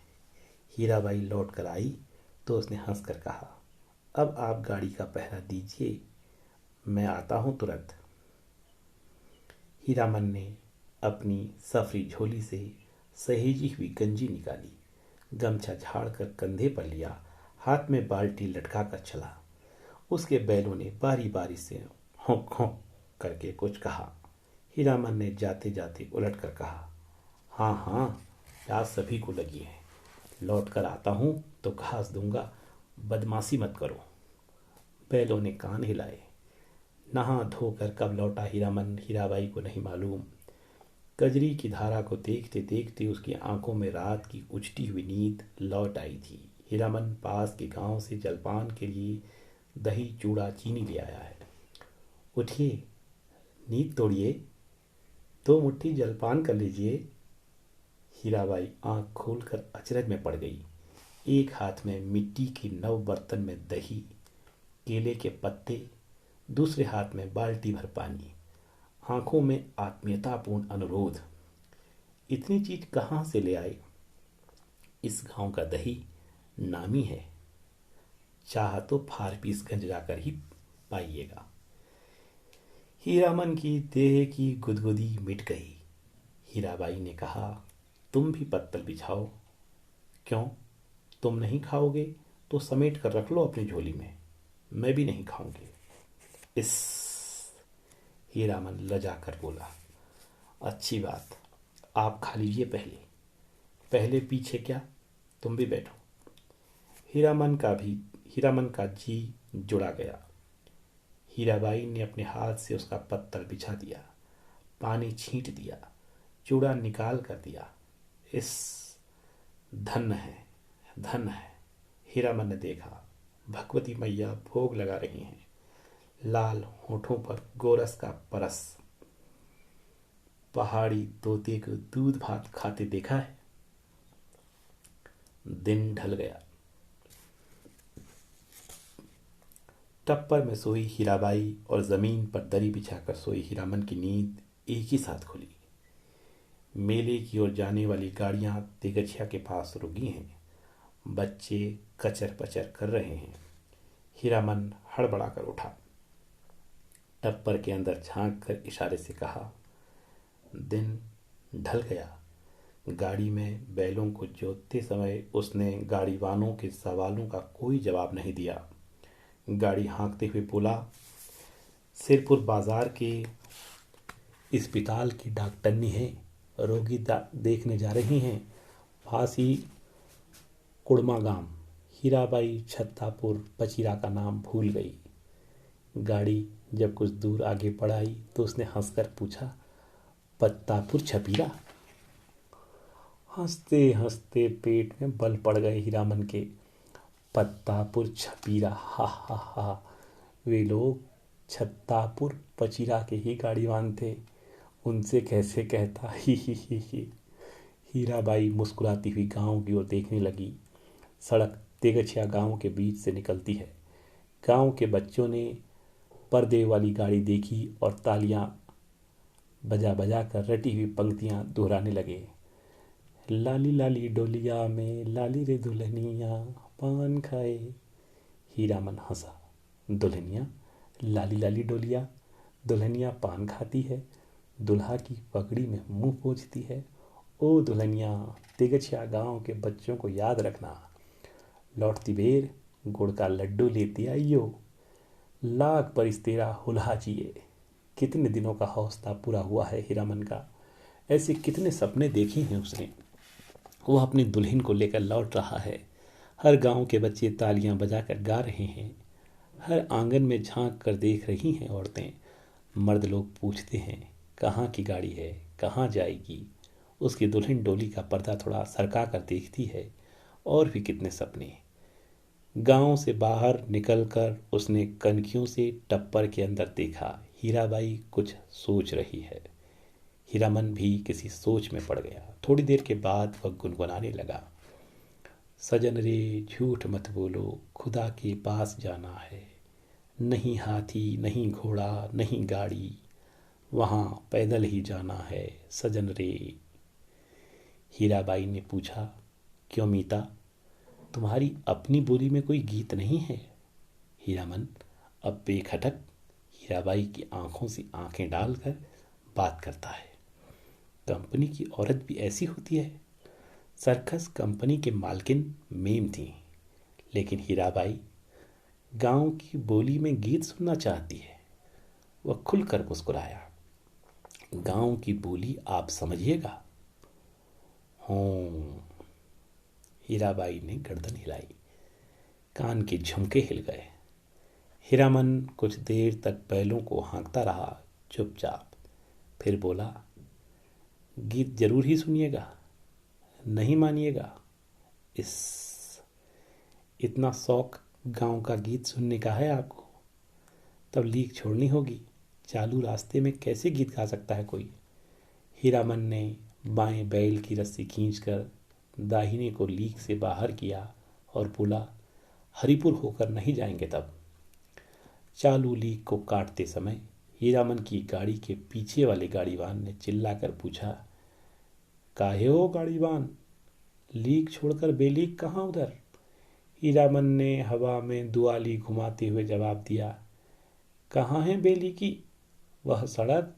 हीराबाई लौट कर आई तो उसने हंसकर कहा, अब आप गाड़ी का पहरा दीजिए, मैं आता हूं तुरंत। हीरामन ने अपनी सफरी झोली से सहेजी हुई गंजी निकाली, गमछा झाड़कर कंधे पर लिया, हाथ में बाल्टी लटका कर चला। उसके बैलों ने बारी बारी से होंक होंक करके कुछ कहा। हीरामन ने जाते जाते उलट कर कहा, हाँ हाँ, प्यास सभी को लगी है, लौट कर आता हूं तो घास दूंगा, बदमाशी मत करो। बैलों ने कान हिलाए। नहा धोकर कब लौटा हीरामन हीराबाई को नहीं मालूम। कजरी की धारा को देखते देखते उसकी आंखों में रात की उजटी हुई नींद लौट आई थी। हीरामन पास के गांव से जलपान के लिए दही चूड़ा चीनी ले आया है। उठिए, नींद तोड़िए, 2 मुट्ठी जलपान कर लीजिए। हीराबाई आंख खोलकर अचरज में पड़ गई। एक हाथ में मिट्टी के नव बर्तन में दही, केले के पत्ते, दूसरे हाथ में बाल्टी भर पानी, आंखों में आत्मीयतापूर्ण अनुरोध। इतनी चीज कहाँ से ले आए? इस गांव का दही नामी है, चाह तो फारपीसगंज जाकर ही पाइएगा। हीरामन की देह की गुदगुदी मिट गई। हीराबाई ने कहा, तुम भी पत्तल बिछाओ। क्यों, तुम नहीं खाओगे तो समेट कर रख लो अपनी झोली में, मैं भी नहीं खाऊंगी। इस हीरामन लजा कर बोला, अच्छी बात, आप खा लीजिए पहले। पहले पीछे क्या, तुम भी बैठो। हीरामन का जी जुड़ा गया। हीराबाई ने अपने हाथ से उसका पत्तल बिछा दिया, पानी छींट दिया, चूड़ा निकाल कर दिया। इस धन्य है, धन्य है। हीरामन ने देखा, भगवती मैया भोग लगा रही हैं। लाल होठों पर गोरस का परस। पहाड़ी तोते को दूध भात खाते देखा है। दिन ढल गया। टप्पर में सोई हीराबाई और जमीन पर दरी बिछाकर सोई हीरामन की नींद एक ही साथ खुली। मेले की ओर जाने वाली गाड़ियां तेगछिया के पास रुकी हैं। बच्चे कचर पचर कर रहे हैं। हीरामन हड़बड़ा कर उठा। टप्पर के अंदर झांक कर इशारे से कहा, दिन ढल गया। गाड़ी में बैलों को जोतते समय उसने गाड़ीवानों के सवालों का कोई जवाब नहीं दिया। गाड़ी हाँकते हुए बोला, सिरपुर बाजार के अस्पताल की डॉक्टरनी है, रोगी देखने जा रही हैं। पास ही कुड़मा गांव। हीराबाई छत्तापुर पचीरा का नाम भूल गई। गाड़ी जब कुछ दूर आगे बढ़ाई तो उसने हंसकर पूछा, पत्तापुर छपीरा। हंसते हंसते पेट में बल पड़ गए हीरामन के। पत्तापुर छपीरा, हा हा हा। वे लोग छत्तापुर पचीरा के ही गाड़ीवान थे, उनसे कैसे कहता, ही। हीराबाई मुस्कुराती हुई गांव की ओर देखने लगी। सड़क तेगछिया गांव के बीच से निकलती है। गांव के बच्चों ने पर्दे वाली गाड़ी देखी और तालियां बजा बजा कर रटी हुई पंक्तियां दोहराने लगे। लाली लाली डोलिया में लाली रे दुल्हनिया पान खाए। हीरामन हंसा। दुल्हनिया, लाली लाली डोलिया, दुल्हनिया पान खाती है, दुल्हा की पगड़ी में मुंह पोंछती है। ओ दुल्हनिया, तेगछिया गांव के बच्चों को याद रखना। लौटती बेर गुड़ का लड्डू लेती आइयो। लाख बरिस तेरा हुल्हा जिए। कितने दिनों का हौसला पूरा हुआ है हीरामन का। ऐसे कितने सपने देखे हैं उसने। वह अपनी दुल्हन को लेकर लौट रहा है। हर गांव के बच्चे तालियां बजाकर गा रहे हैं। हर आंगन में झांक कर देख रही हैं औरतें। मर्द लोग पूछते हैं, कहाँ की गाड़ी है, कहाँ जाएगी। उसकी दुल्हन डोली का पर्दा थोड़ा सरका कर देखती है। और भी कितने सपने। गांव से बाहर निकलकर उसने कनखियों से टप्पर के अंदर देखा। हीराबाई कुछ सोच रही है। हीरामन भी किसी सोच में पड़ गया। थोड़ी देर के बाद वह गुनगुनाने लगा, सजन रे झूठ मत बोलो, खुदा के पास जाना है। नहीं हाथी, नहीं घोड़ा, नहीं गाड़ी, वहाँ पैदल ही जाना है सजन रे। हीराबाई ने पूछा, क्यों मीता, तुम्हारी अपनी बोली में कोई गीत नहीं है? हीरामन अब बेखटक हीराबाई की आंखों से आंखें डालकर बात करता है। कंपनी की औरत भी ऐसी होती है। सर्कस कंपनी के मालकिन मेम थी, लेकिन हीराबाई गांव की बोली में गीत सुनना चाहती है। वह खुलकर मुस्कुराया। गांव की बोली आप समझिएगा। हों। हीराबाई ने गर्दन हिलाई। कान के झुमके हिल गए। हीरामन कुछ देर तक बैलों को हाँकता रहा, चुपचाप। फिर बोला, गीत जरूर ही सुनिएगा, नहीं मानिएगा। इस इतना शौक गांव का गीत सुनने का है आपको? तब लीक छोड़नी होगी। चालू रास्ते में कैसे गीत गा सकता है कोई? हीरामन ने बाएं बैल की रस्सी खींचकर दाहिने को लीक से बाहर किया और बोला, हरिपुर होकर नहीं जाएंगे तब। चालू लीक को काटते समय हीरामन की गाड़ी के पीछे वाले गाड़ीवान ने चिल्लाकर पूछा, काहे हो गाड़ीवान, लीक छोड़कर बेलीक कहाँ उधर? हीरामन ने हवा में दुआली घुमाते हुए जवाब दिया, कहाँ है बेली की? वह सड़क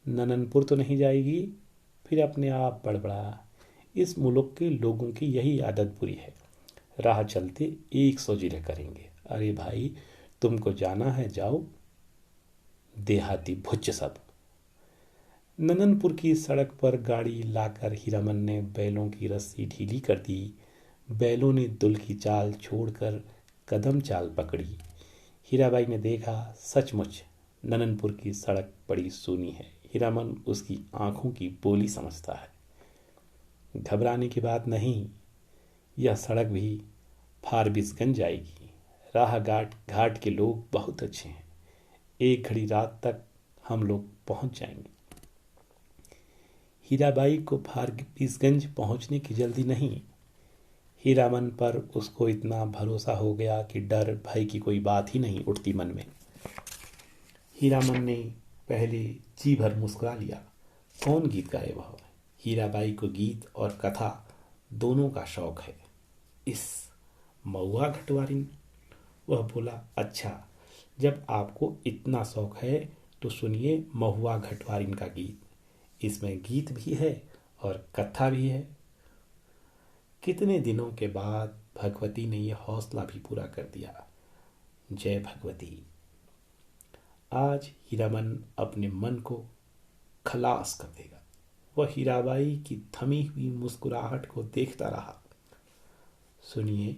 नननपुर तो नहीं जाएगी? फिर अपने आप बड़बड़ा, इस मुल्क के लोगों की यही आदत बुरी है, राह चलते 100 जिले करेंगे। अरे भाई, तुमको जाना है जाओ, देहाती भुच्च सब। नननपुर की सड़क पर गाड़ी लाकर हीरामन ने बैलों की रस्सी ढीली कर दी। बैलों ने दुल की चाल छोड़कर कदम चाल पकड़ी। हीराबाई ने देखा, सचमुच नननपुर की सड़क बड़ी सूनी है। हीरामन उसकी आंखों की बोली समझता है। घबराने की बात नहीं, यह सड़क भी फारबिसगंज जाएगी। राह घाट के लोग बहुत अच्छे हैं। एक घड़ी रात तक हम लोग पहुंच जाएंगे। हीराबाई को फारबिसगंज पहुंचने की जल्दी नहीं। हीरामन पर उसको इतना भरोसा हो गया कि डर भय की कोई बात ही नहीं उठती मन में। हीरामन ने पहले जी भर मुस्कुरा लिया। कौन गीत गाए वह? हीराबाई को गीत और कथा दोनों का शौक है। इस महुआ घटवारिन? वह बोला, अच्छा, जब आपको इतना शौक है तो सुनिए महुआ घटवारिन का गीत। इसमें गीत भी है और कथा भी है। कितने दिनों के बाद भगवती ने यह हौसला भी पूरा कर दिया। जय भगवती। आज हीरामन अपने मन को खलास कर देगा। वह हीराबाई की थमी हुई मुस्कुराहट को देखता रहा। सुनिए,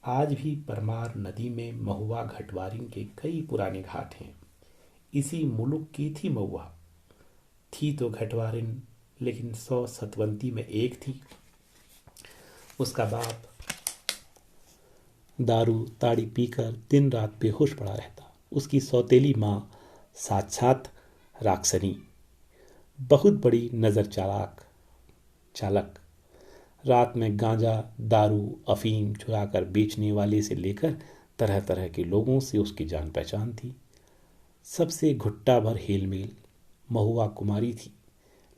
आज भी परमार नदी में महुआ घटवारिन के कई पुराने घाट हैं। इसी मुलुक की थी महुआ। थी तो घटवारिन, लेकिन 100 सतवंती में एक थी। उसका बाप दारू ताड़ी पीकर दिन रात बेहोश पड़ा रहता। उसकी सौतेली माँ साक्षात राक्षनी, बहुत बड़ी नजर चालक। रात में गांजा दारू अफीम चुराकर बेचने वाले से लेकर तरह तरह के लोगों से उसकी जान पहचान थी। सबसे घुट्टा भर हेलमेल। महुआ कुमारी थी,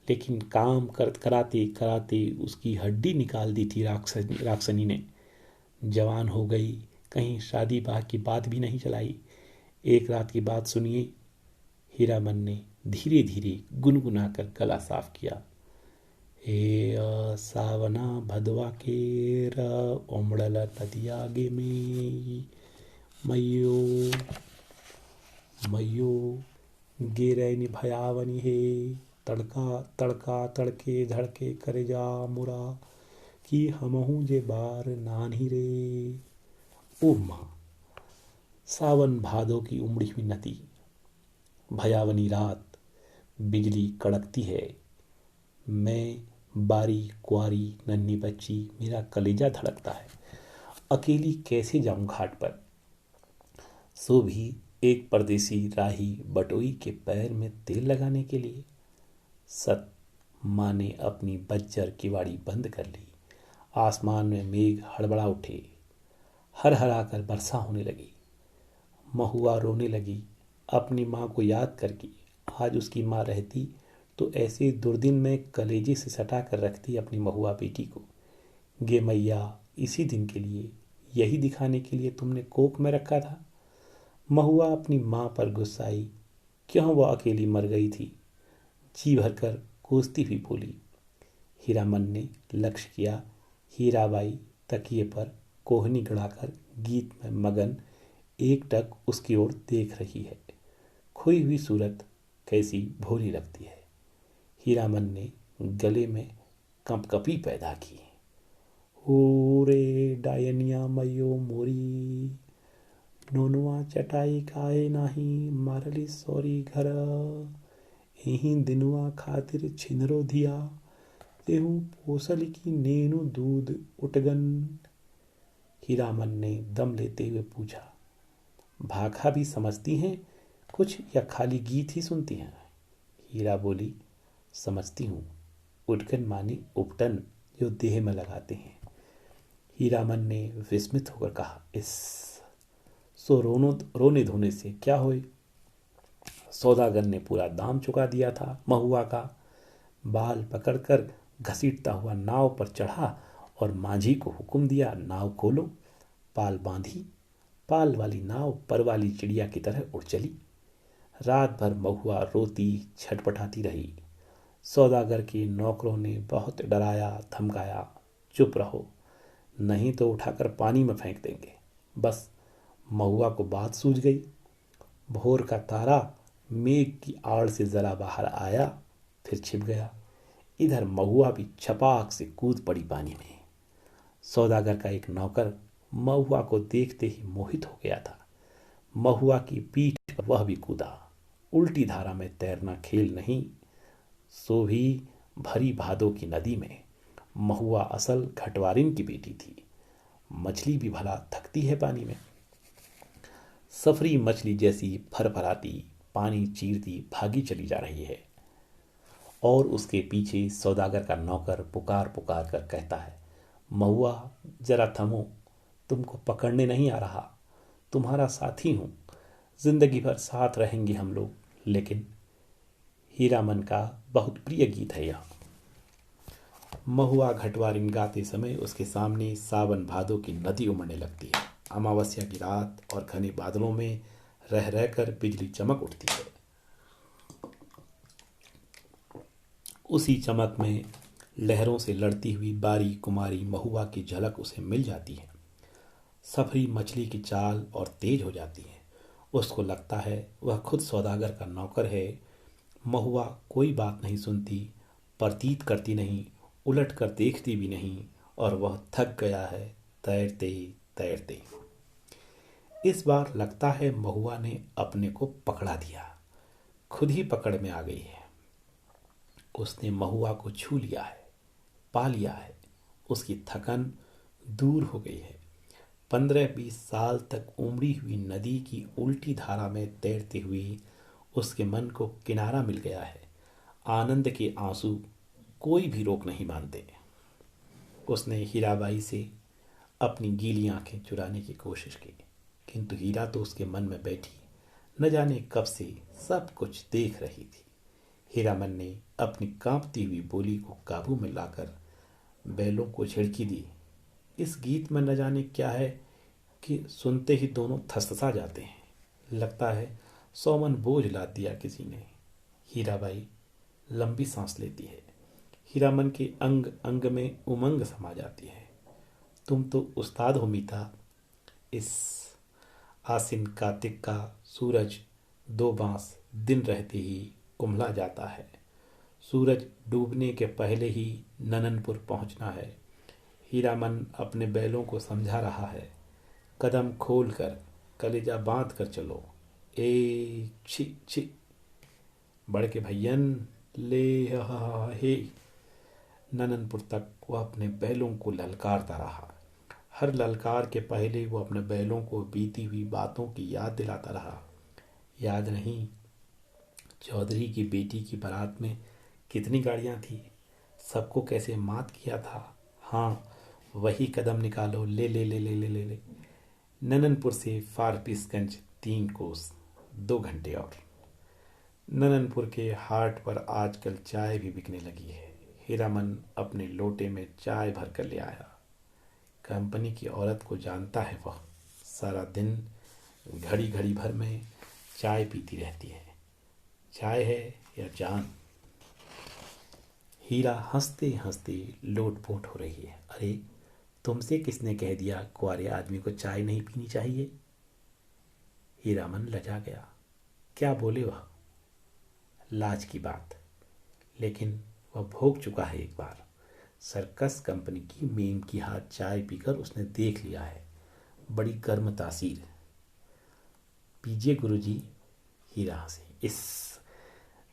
लेकिन काम कराते कराते उसकी हड्डी निकाल दी थी राक्षनी ने। जवान हो गई, कहीं शादी ब्याह की बात भी नहीं चलाई। एक रात की बात सुनिए। हीरामन ने धीरे धीरे गुनगुना कर गला साफ किया। हे सावना भदवा केर उमड़ल नदियागे में मयो मयो गेरैनी भयावनी हे तड़का तड़का तड़के धड़के करे जा मुरा कि हमहू जे बार नानी रे। ओ माँ, सावन भादो की उमड़ी हुई नदी, भयावनी रात, बिजली कड़कती है। मैं बारी कुआरी नन्ही बच्ची, मेरा कलेजा धड़कता है। अकेली कैसे जाऊं घाट पर? सो भी एक परदेसी राही बटोई के पैर में तेल लगाने के लिए। सत माँ ने अपनी बज्जर किवाड़ी बंद कर ली। आसमान में मेघ हड़बड़ा उठे। हर हरा कर वर्षा होने लगी। महुआ रोने लगी अपनी माँ को याद करके। आज उसकी माँ रहती तो ऐसे दुर्दिन में कलेजे से सटा कर रखती अपनी महुआ बेटी को। गे मैया, इसी दिन के लिए, यही दिखाने के लिए तुमने कोख में रखा था। महुआ अपनी माँ पर गुस्साई। क्यों वह अकेली मर गई थी? जी भरकर कोसती भी बोली। हीरामन ने लक्ष्य किया। हीराबाई तकिए पर कोहनी गड़ाकर गीत में मगन एकटक उसकी ओर देख रही है। खोई हुई सूरत कैसी भोली लगती है। हीरामन ने गले में कंपकपी पैदा की। हो रे डायनिया मयो मोरी, नोनुआ चटाई काए नाही मारली सौरी घर, यही दिनुआ खातिर छिनरो धिया, तेहू पोसल की नेनु दूध उटगन। हीरामन ने दम लेते हुए पूछा, भाखा भी समझती हैं कुछ या खाली गीत ही सुनती हैं? हीरा बोली, समझती हूँ। उटगन माने उपटन, जो देह में लगाते हैं। हीरामन ने विस्मित होकर कहा, इस सो रोने धोने से क्या होए? सौदागर ने पूरा दाम चुका दिया था महुआ का। बाल पकड़कर घसीटता हुआ नाव पर चढ़ा और माझी को हुक्म दिया, नाव खोलो। पाल बांधी। पाल वाली नाव पर वाली चिड़िया की तरह उड़ चली। रात भर महुआ रोती छटपटाती रही। सौदागर के नौकरों ने बहुत डराया धमकाया, चुप रहो नहीं तो उठाकर पानी में फेंक देंगे। बस महुआ को बात सूझ गई। भोर का तारा मेघ की आड़ से जरा बाहर आया, फिर छिप गया। इधर महुआ भी छपाक से कूद पड़ी पानी में। सौदागर का एक नौकर महुआ को देखते ही मोहित हो गया था। महुआ की पीठ पर वह भी कूदा। उल्टी धारा में तैरना खेल नहीं, सो भी भरी भादों की नदी में। महुआ असल घटवारिन की बेटी थी। मछली भी भला थकती है पानी में। सफरी मछली जैसी फरफराती पानी चीरती भागी चली जा रही है और उसके पीछे सौदागर का नौकर पुकार पुकार कर कहता है, महुआ जरा थमो, तुमको पकड़ने नहीं आ रहा, तुम्हारा साथी हूं, जिंदगी भर साथ रहेंगे हम लोग। लेकिन हीरामन का बहुत प्रिय गीत है यह। महुआ घटवारिन गाते समय उसके सामने सावन भादों की नदी उमड़ने लगती है। अमावस्या की रात और घने बादलों में रह रहकर बिजली चमक उठती है। उसी चमक में लहरों से लड़ती हुई बारी कुमारी महुआ की झलक उसे मिल जाती है। सफरी मछली की चाल और तेज हो जाती है। उसको लगता है वह खुद सौदागर का नौकर है। महुआ कोई बात नहीं सुनती, प्रतीत करती नहीं, उलट कर देखती भी नहीं, और वह थक गया है तैरते तैरते। इस बार लगता है महुआ ने अपने को पकड़ा दिया, खुद ही पकड़ में आ गई है। उसने महुआ को छू लिया है, पा लिया है। उसकी थकन दूर हो गई है। 15-20 साल तक उमड़ी हुई नदी की उल्टी धारा में तैरते हुए उसके मन को किनारा मिल गया है। आनंद के आंसू कोई भी रोक नहीं मानते। उसने हीराबाई से अपनी गीली आंखें चुराने की कोशिश की, किंतु हीरा तो उसके मन में बैठी न जाने कब से सब कुछ देख रही थी। हीरामन ने अपनी कांपती हुई बोली को काबू में लाकर बैलों को झिड़की दी। इस गीत में न जाने क्या है कि सुनते ही दोनों थसथसा जाते हैं। लगता है 100 मन बोझ लाद दिया किसी ने। हीराबाई लंबी सांस लेती है। हीरामन के अंग अंग में उमंग समा जाती है। तुम तो उस्ताद हो मीता। इस आसिन कार्तिक का सूरज 2 बांस दिन रहते ही कुम्हला जाता है। सूरज डूबने के पहले ही नननपुर पहुंचना है। हीरामन अपने बैलों को समझा रहा है, कदम खोल कर कलेजा बांध कर चलो, ए छी छी, बढ़ के भैयन ले हे। नननपुर तक वह अपने बैलों को ललकारता रहा। हर ललकार के पहले वो अपने बैलों को बीती हुई बातों की याद दिलाता रहा। याद नहीं, चौधरी की बेटी की बारात में कितनी गाड़ियां थी, सबको कैसे मात किया था। हाँ, वही कदम निकालो, ले ले ले ले ले ले ले। नननपुर से फारबिसगंज 3 कोस, 2 घंटे और। नननपुर के हाट पर आजकल चाय भी बिकने लगी है। हीरामन अपने लोटे में चाय भर कर ले आया। कंपनी की औरत को जानता है, वह सारा दिन घड़ी घड़ी भर में चाय पीती रहती है। चाय है या जान। हीरा हंसते हंसते लोटपोट हो रही है। अरे, तुमसे किसने कह दिया कुंवारे आदमी को चाय नहीं पीनी चाहिए? हीरामन लजा गया। क्या बोले वह? लाज की बात। लेकिन वह भोग चुका है एक बार। सर्कस कंपनी की मेम की हाथ चाय पीकर उसने देख लिया है। बड़ी गर्म तासीर। पीजिए गुरुजी। हीरा हंसे। इस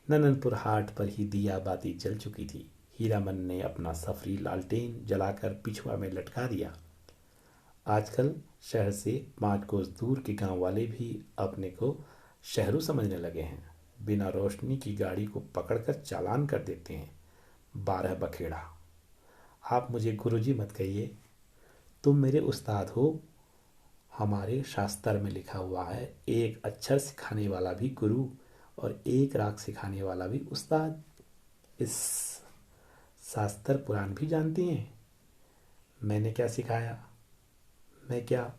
नननपुर हाट पर ही दिया बाती जल चुकी थी। हीरामन ने अपना सफरी लालटेन जलाकर पिछुआ में लटका दिया। आजकल शहर से 5 कोस दूर के गांव वाले भी अपने को शहरू समझने लगे हैं। बिना रोशनी की गाड़ी को पकड़कर चालान कर देते हैं। 12 बखेड़ा। आप मुझे गुरुजी मत कहिए, तुम मेरे उस्ताद हो। हमारे शास्त्र में लिखा हुआ है, एक अक्षर सिखाने वाला भी गुरु और एक राग सिखाने वाला भी उस्ताद। इस शास्त्र पुराण भी जानती हैं। मैंने क्या सिखाया? मैं क्या?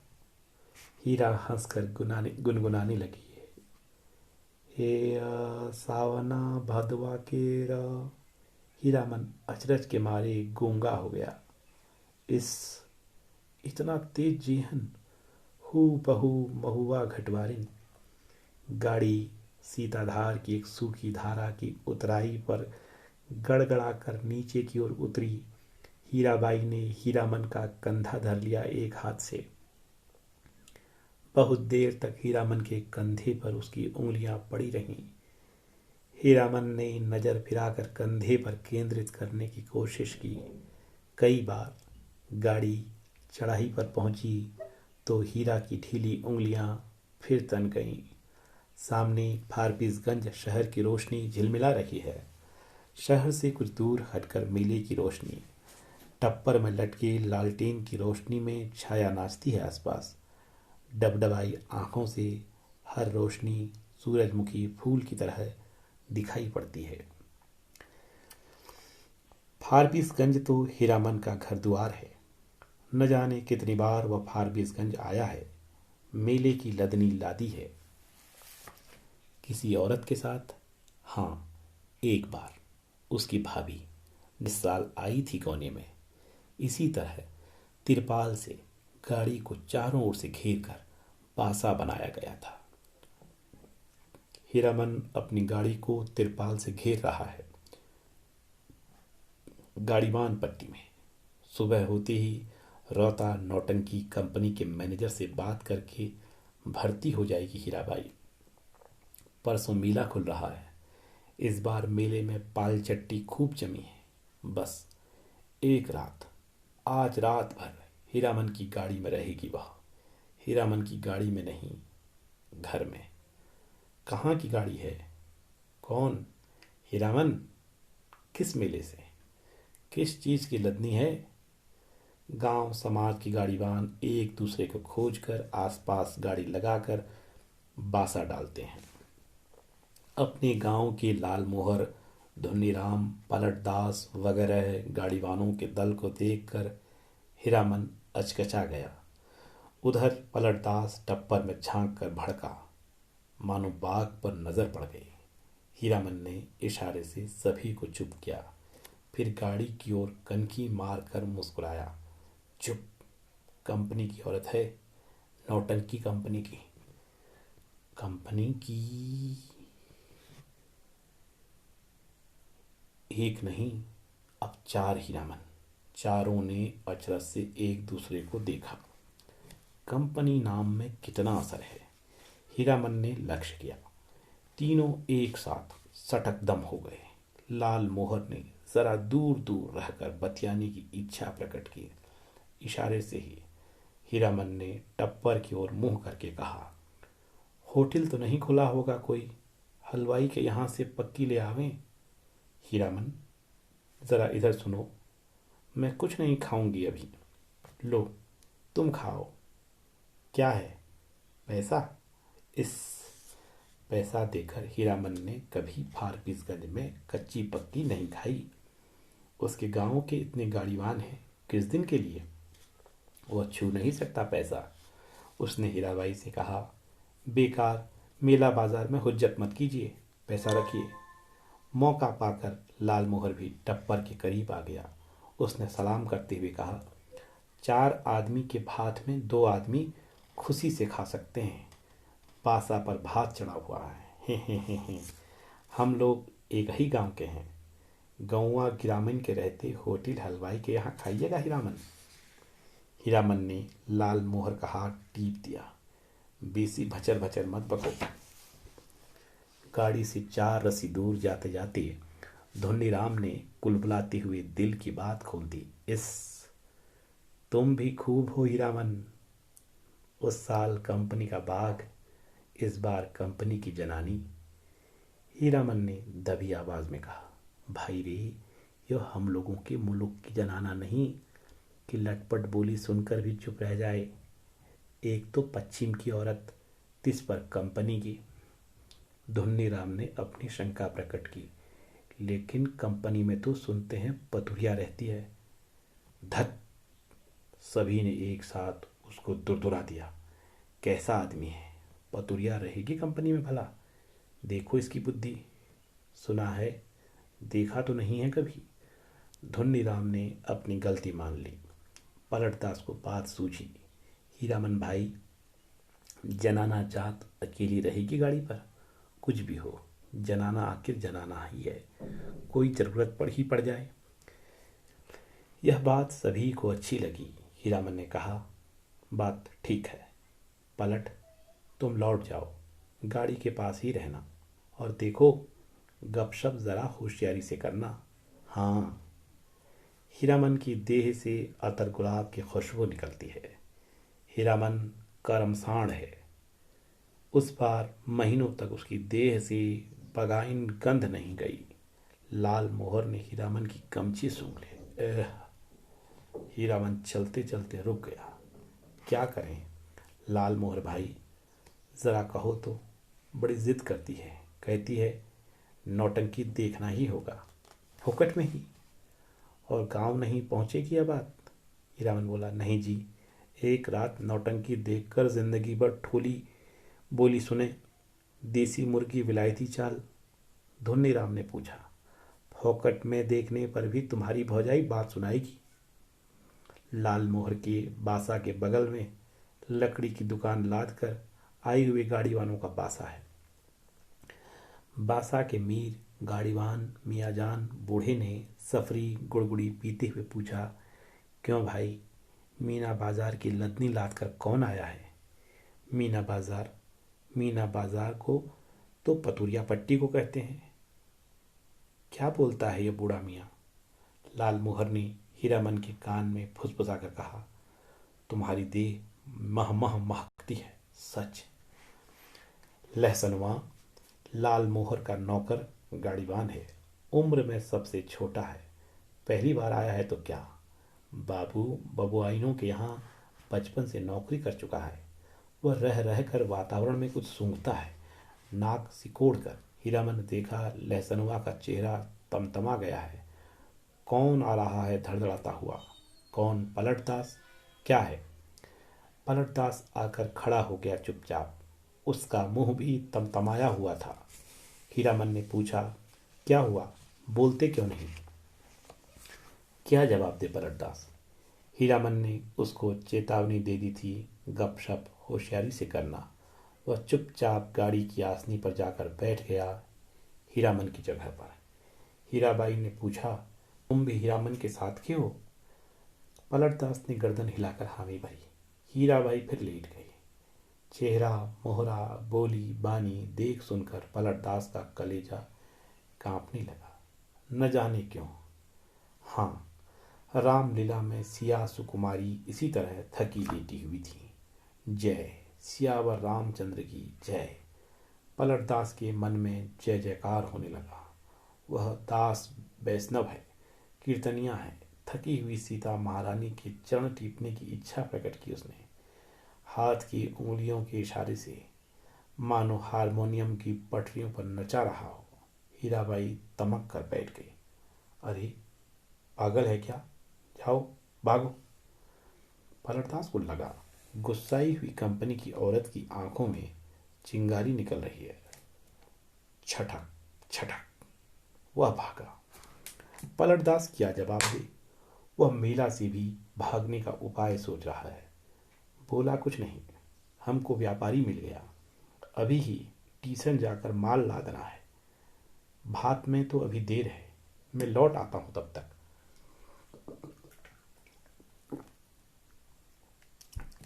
हीरा हंसकर गुनगुनाने लगी है। हे सावना भदवा केरा। हीरामन अचरज के मारे गूंगा हो गया। इस इतना तेज जीहन, हू बहू महुआ घटवारिन। गाड़ी सीताधार की एक सूखी धारा की उतराई पर गड़गड़ा कर नीचे की ओर उतरी। हीराबाई ने हीरामन का कंधा धर लिया एक हाथ से। बहुत देर तक हीरामन के कंधे पर उसकी उंगलियां पड़ी रहीं। हीरामन ने नजर फिराकर कंधे पर केंद्रित करने की कोशिश की। कई बार गाड़ी चढ़ाई पर पहुंची तो हीरा की ढीली उंगलियां फिर तन गईं। सामने फारबिसगंज शहर की रोशनी झिलमिला रही है। शहर से कुछ दूर हटकर मेले की रोशनी टप्पर में लटके लालटेन की रोशनी में छाया नाचती है आसपास। डबडबाई आंखों से हर रोशनी सूरजमुखी फूल की तरह दिखाई पड़ती है। फारबिसगंज तो हीरामन का घर द्वार है। न जाने कितनी बार वह फारबिसगंज आया है। मेले की लदनी लादी है। किसी औरत के साथ? हाँ, एक बार उसकी भाभी जिस साल आई थी कोने में। इसी तरह तिरपाल से गाड़ी को चारों ओर से घेर कर पासा बनाया गया था। हीरामन अपनी गाड़ी को तिरपाल से घेर रहा है। गाड़ीवान पट्टी में सुबह होते ही रोता नौटंकी कंपनी के मैनेजर से बात करके भर्ती हो जाएगी हीराबाई। परसों मेला खुल रहा है। इस बार मेले में पाल चट्टी खूब जमी है। बस एक रात, आज रात भर हीरामन की गाड़ी में रहेगी वह। हीरामन की गाड़ी में नहीं, घर में। कहाँ की गाड़ी है? कौन? हीरामन? किस मेले से? किस चीज की लदनी है? गांव समाज की गाड़ीवान एक दूसरे को खोजकर आसपास गाड़ी लगाकर बासा डालते हैं। अपने गांव के लाल मोहर, धुन्नीराम, पलटदास वगैरह गाड़ीवानों के दल को देखकर हीरामन अचकचा गया। उधर पलटदास टप्पर में झांक कर भड़का, मानो बाघ पर नजर पड़ गई। हीरामन ने इशारे से सभी को चुप किया, फिर गाड़ी की ओर कनखी मार कर मुस्कुराया। चुप, कंपनी की औरत है, नौटंकी कंपनी की। कंपनी की? एक नहीं, अब चार हीरामन। चारों ने अचरज से एक दूसरे को देखा। कंपनी नाम में कितना असर है, हीरामन ने लक्ष्य किया। तीनों एक साथ सटक दम हो गए। लाल मोहर ने जरा दूर दूर रहकर बतियाने की इच्छा प्रकट की। इशारे से ही हीरामन ने टप्पर की ओर मुंह करके कहा, होटल तो नहीं खुला होगा कोई? हलवाई के यहाँ से पक्की ले आवें? हीरामन, जरा इधर सुनो, मैं कुछ नहीं खाऊंगी अभी। लो, तुम खाओ। क्या है? पैसा? इस पैसा देकर हीरामन ने कभी फारबिसगंज में कच्ची पक्की नहीं खाई। उसके गांव के इतने गाड़ीवान हैं, किस दिन के लिए? वह छू नहीं सकता पैसा। उसने हीराबाई से कहा, बेकार मेला बाजार में हुज्जत मत कीजिए, पैसा रखिए। मौका पाकर लाल मोहर भी टप्पर के करीब आ गया। उसने सलाम करते हुए कहा, चार आदमी के भात में दो आदमी खुशी से खा सकते हैं। पासा पर भात चढ़ा हुआ है। हे। हम लोग एक ही गांव के हैं। गौवा ग्रामीण के रहते होटल हलवाई के यहाँ खाइएगा हीरामन। हीरामन ने लाल मोहर का हाथ टीप दिया। बेसी भचर भचर मत बको। गाड़ी से चार रस्सी दूर जाते जाते धुन्नीराम ने कुलबुलाते हुए दिल की बात खोल दी। तुम भी खूब हो हीरामन। उस साल कंपनी का बाघ, इस बार कंपनी की जनानी। हीरामन ने दबी आवाज में कहा, भाई रे, यह हम लोगों के मुल्क की जनाना नहीं कि लटपट बोली सुनकर भी चुप रह जाए। एक तो पश्चिम की औरत, तिस पर कंपनी की। धुन्नीराम ने अपनी शंका प्रकट की, लेकिन कंपनी में तो सुनते हैं पतुरिया रहती है। धत! सभी ने एक साथ उसको दुरदुरा दिया। कैसा आदमी है, पतुरिया रहेगी कंपनी में भला? देखो इसकी बुद्धि। सुना है, देखा तो नहीं है कभी। धुन्नीराम ने अपनी गलती मान ली। पलटदास को बात सूझी। हीरामन भाई, जनाना जात अकेली रहेगी गाड़ी पर? कुछ भी हो, जनाना आखिर जनाना ही है, कोई जरूरत पड़ जाए। यह बात सभी को अच्छी लगी। हीरामन ने कहा, बात ठीक है। पलट, तुम लौट जाओ, गाड़ी के पास ही रहना, और देखो गपशप जरा होशियारी से करना। हाँ। हीरामन की देह से अतर गुलाब की खुशबू निकलती है। हीरामन कर्मसाण है। उस बार महीनों तक उसकी देह से पगाइन गंध नहीं गई। लाल मोहर ने हीरामन की गमछी सूंघ ली। हीरामन चलते चलते रुक गया। क्या करें लाल मोहर भाई, जरा कहो तो। बड़ी जिद करती है, कहती है नौटंकी देखना ही होगा, फोकट में ही। और गांव नहीं पहुंचेगी यह बात। हीरामन बोला, नहीं जी, एक रात नौटंकी देखकर जिंदगी भर ठोली बोली सुने। देसी मुर्गी विलायती चाल। धुन्नीराम ने पूछा, फोकट में देखने पर भी तुम्हारी भौजाई बात सुनाएगी? लाल मोहर के बासा के बगल में लकड़ी की दुकान लाद कर आई हुई गाड़ीवानों का बासा है। बासा के मीर गाड़ीवान मियाँजान बूढ़े ने सफरी गुड़गुड़ी पीते हुए पूछा, क्यों भाई, मीना बाजार की लदनी लाद कर कौन आया है? मीना बाजार को तो पतुरिया पट्टी को कहते हैं। क्या बोलता है ये बूढ़ा मियाँ? लाल मोहर ने हीरामन के कान में फुसफुसा कर कहा, तुम्हारी देह मह मह महकती है, सच। लहसनवा लाल मोहर का नौकर गाड़ीवान है, उम्र में सबसे छोटा है, पहली बार आया है तो क्या, बाबू बबुआइनों के यहाँ बचपन से नौकरी कर चुका है। वह रह रह कर वातावरण में कुछ सूंघता है। नाक सिकोड़ कर हीरामन ने देखा लहसनवा का चेहरा तमतमा गया है। कौन आ रहा है धड़धड़ाता हुआ? कौन? पलटदास? क्या है? पलटदास आकर खड़ा हो गया चुपचाप। उसका मुंह भी तमतमाया हुआ था। हीरामन ने पूछा, क्या हुआ, बोलते क्यों नहीं? क्या जवाब दे पलटदास? हीरामन ने उसको चेतावनी दे दी थी, गपशप होशियारी से करना। वह चुपचाप गाड़ी की आसनी पर जाकर बैठ गया, हीरामन की जगह पर। हीराबाई ने पूछा, तुम भी हीरामन के साथ के हो? पलटदास ने गर्दन हिलाकर हामी भरी। हीराबाई फिर लेट गई। चेहरा, मोहरा, बोली बानी देख सुनकर पलटदास का कलेजा कांपने लगा। न जाने क्यों। हाँ, रामलीला में सिया सुकुमारी इसी तरह थकी लेटी हुई थी। जय सियावर रामचंद्र की जय। पलटदास के मन में जय जयकार होने लगा। वह दास वैष्णव है, कीर्तनिया है। थकी हुई सीता महारानी के चरण टीपने की इच्छा प्रकट की उसने। हाथ की उंगलियों के इशारे से मानो हारमोनियम की पटरियों पर नचा रहा हो। हीराबाई तमक कर बैठ गई। अरे पागल है क्या, जाओ भागो। पलटदास को लगा गुस्साई हुई कंपनी की औरत की आंखों में चिंगारी निकल रही है। छटक छटक वह भागा। पलटदास क्या जवाब दे? वह मेला से भी भागने का उपाय सोच रहा है। बोला कुछ नहीं। हमको व्यापारी मिल गया, अभी ही स्टेशन जाकर माल लादना है। भात में तो अभी देर है, मैं लौट आता हूं तब तक।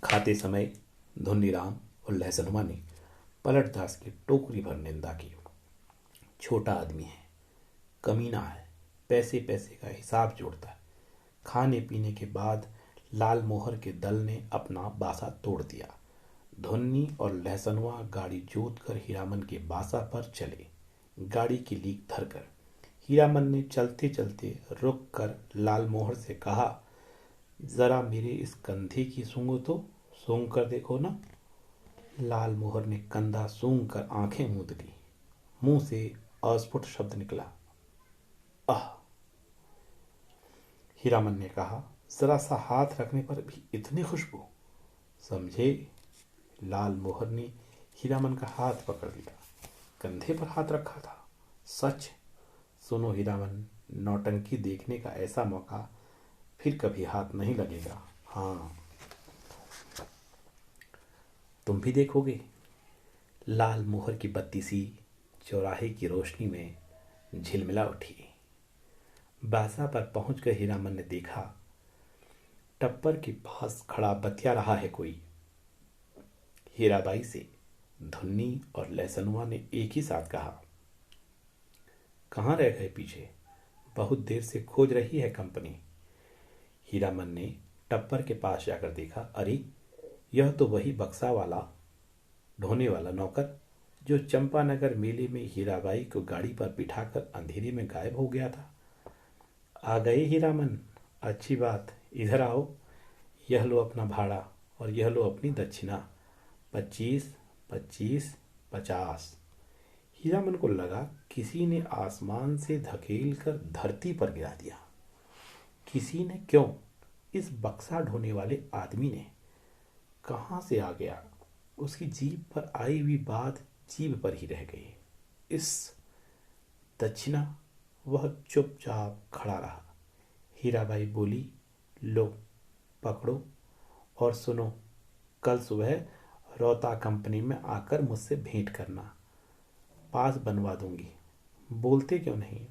खाते समय धुन्नीराम और लहसनुमा ने पलटदास की टोकरी भर निंदा की। छोटा आदमी है, कमीना है, पैसे पैसे का हिसाब जोड़ता है। खाने पीने के बाद लाल मोहर के दल ने अपना बासा तोड़ दिया। धुन्नी और लहसनुआ गाड़ी जोत कर हीरामन के बासा पर चले, गाड़ी की लीक धरकर। हीरामन ने चलते चलते रुक कर लाल मोहर से कहा, जरा मेरे इस कंधे की सूंघो तो, सूंघ कर देखो ना। लाल मोहर ने कंधा सूंघ कर आंखें मूंद ली। मुंह से अस्फुट शब्द निकला, आह। हीरामन ने कहा, जरा सा हाथ रखने पर भी इतनी खुशबू, समझे? लाल मोहर ने हीरामन का हाथ पकड़ लिया। कंधे पर हाथ रखा था, सच? सुनो हीरामन, नौटंकी देखने का ऐसा मौका फिर कभी हाथ नहीं लगेगा। हाँ, तुम भी देखोगे। लाल मोहर की बत्ती सी चौराहे की रोशनी में झिलमिला उठी। बासा पर पहुंचकर हीरामन ने देखा, टप्पर के पास खड़ा बतिया रहा है कोई। हीराबाई से धुन्नी और लहसनुआ ने एक ही साथ कहा, कहाँ रह गए पीछे, बहुत देर से खोज रही है कंपनी। हीरामन ने टप्पर के पास जाकर देखा, अरे यह तो वही बक्सा वाला ढोने वाला नौकर जो चंपानगर मेले में हीराबाई को गाड़ी पर बिठाकर अंधेरे में गायब हो गया था। आ गए हीरामन, अच्छी बात, इधर आओ। यह लो अपना भाड़ा और यह लो अपनी दक्षिणा, 25, 25, 50। हीरामन को लगा किसी ने आसमान से धकेल कर धरती पर गिरा दिया। किसी ने क्यों? इस बक्सा ढोने वाले आदमी ने। कहाँ से आ गया? उसकी जीभ पर आई हुई बात जीभ पर ही रह गई। इस दक्षिणा। वह चुपचाप खड़ा रहा। हीराबाई बोली, लो पकड़ो और सुनो, कल सुबह रोता कंपनी में आकर मुझसे भेंट करना, पास बनवा दूंगी। बोलते क्यों नहीं?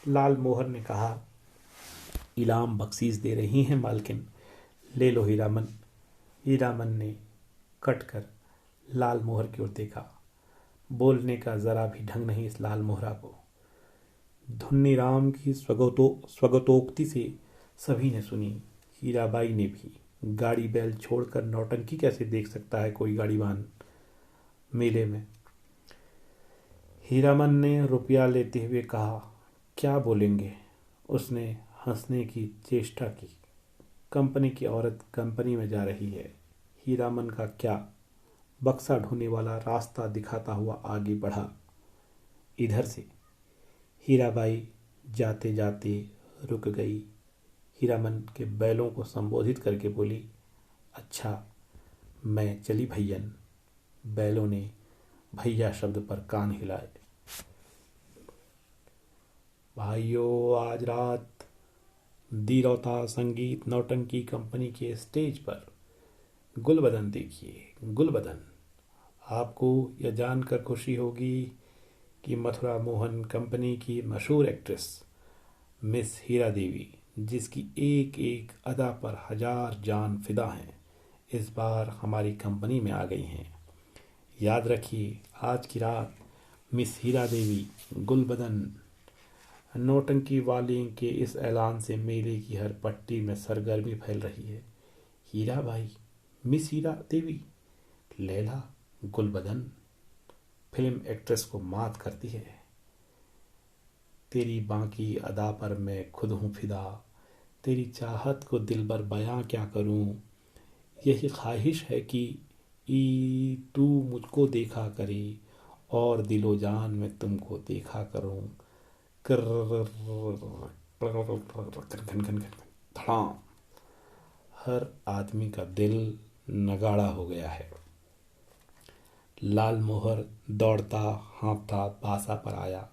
लाल मोहर ने कहा, इनाम बख्शीश दे रही हैं मालकिन, ले लो हीरामन। हीरामन ने कट कर लाल मोहर की ओर देखा। बोलने का जरा भी ढंग नहीं इस लाल मोहरा को। धुन्नीराम की स्वगतोक्ति से सभी ने सुनी। हीराबाई ने भी। गाड़ी बैल छोड़कर नौटंकी कैसे देख सकता है कोई गाड़ीवान मेले में? हीरामन ने रुपया लेते हुए कहा, क्या बोलेंगे? उसने हंसने की चेष्टा की। कंपनी की औरत कंपनी में जा रही है। हीरामन का क्या? बक्सा ढोने वाला रास्ता दिखाता हुआ आगे बढ़ा, इधर से। हीराबाई जाते जाते रुक गई। हीरामन के बैलों को संबोधित करके बोली, अच्छा मैं चली भैयन। बैलों ने भैया शब्द पर कान हिलाए। भाइयों, आज रात दीरौता संगीत नौटंकी कंपनी के स्टेज पर गुलबदन देखिए, गुलबदन। आपको यह जानकर खुशी होगी कि मथुरा मोहन कंपनी की मशहूर एक्ट्रेस मिस हीरा देवी, जिसकी एक एक अदा पर 1000 जान फिदा हैं, इस बार हमारी कंपनी में आ गई हैं। याद रखिए, आज की रात मिस हीरा देवी गुलबदन। नौटंकी वाले के इस ऐलान से मेले की हर पट्टी में सरगर्मी फैल रही है। हीरा भाई, मिस हीरा देवी, लैला, गुलबदन फिल्म एक्ट्रेस को मात करती है। तेरी बाकी अदा पर मैं खुद हूँ फिदा, तेरी चाहत को दिल भर बयां क्या करूँ। यही ख्वाहिश है कि तू मुझको देखा करे और दिलो जान में तुमको देखा करूँ। धड़ाम। हर आदमी का दिल नगाड़ा हो गया है। लाल मोहर दौड़ता हाँफता बासा पर आया।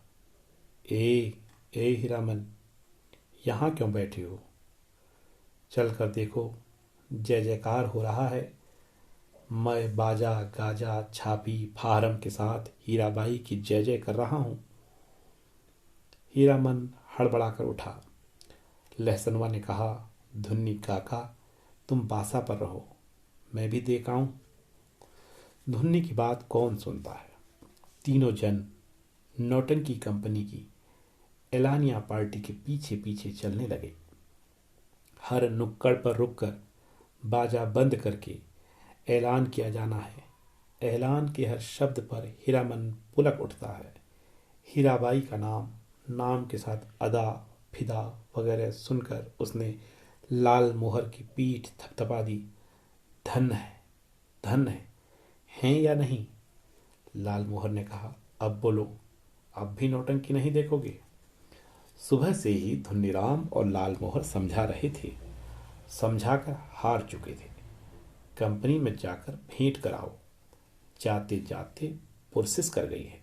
ए हीरामन, यहाँ क्यों बैठे हो? चल कर देखो, जय जयकार हो रहा है। मैं बाजा गाजा छापी फारम के साथ हीराबाई की जय जय कर रहा हूँ। हीरामन हड़बड़ाकर उठा। लहसनवा ने कहा, धुन्नी काका, तुम बासा पर रहो, मैं भी देख आऊं। धुन्नी की बात कौन सुनता है। तीनों जन नौटंकी कंपनी की एलानिया पार्टी के पीछे पीछे चलने लगे। हर नुक्कड़ पर रुककर बाजा बंद करके ऐलान किया जाना है। ऐलान के हर शब्द पर हीरामन पुलक उठता है। हीराबाई का नाम के साथ अदा फिदा वगैरह सुनकर उसने लाल मोहर की पीठ थपथपा दी। धन है, धन है या नहीं? लाल मोहर ने कहा, अब बोलो, अब भी नौटंकी नहीं देखोगे? सुबह से ही धुन्नीराम और लाल मोहर समझा रहे थे, समझाकर हार चुके थे। कंपनी में जाकर भेंट कराओ। जाते जाते पुरसिस कर गई है,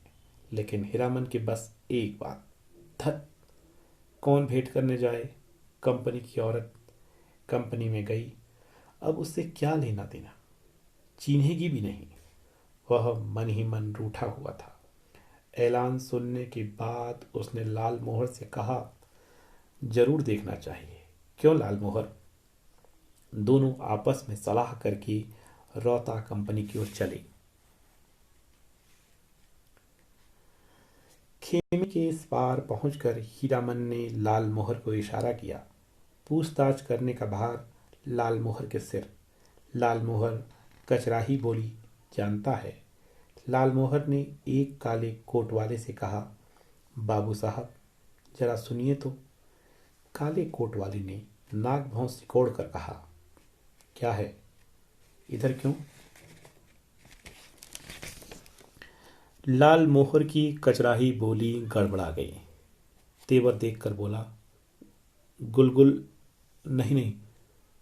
लेकिन हीरामन की बस एक बात, धत, कौन भेंट करने जाए? कंपनी की औरत कंपनी में गई, अब उससे क्या लेना देना? चिन्हेगी भी नहीं। वह मन ही मन रूठा हुआ था। ऐलान सुनने के बाद उसने लाल मोहर से कहा, जरूर देखना चाहिए। क्यों लाल मोहर? दोनों आपस में सलाह करके रोता कंपनी की ओर चले। खेमे के इस पार पहुंचकर हीरामन ने लाल मोहर को इशारा किया। पूछताछ करने का भार लाल मोहर के सिर। लाल मोहर कचराही बोली, जानता है। लालमोहर ने एक काले कोट वाले से कहा, बाबू साहब जरा सुनिए तो। काले कोट वाले ने नाक भौं सिकोड़ कर कहा, क्या है, इधर क्यों? लालमोहर की कचराही बोली गड़बड़ा गई। तेवर देखकर बोला, गुलगुल नहीं नहीं,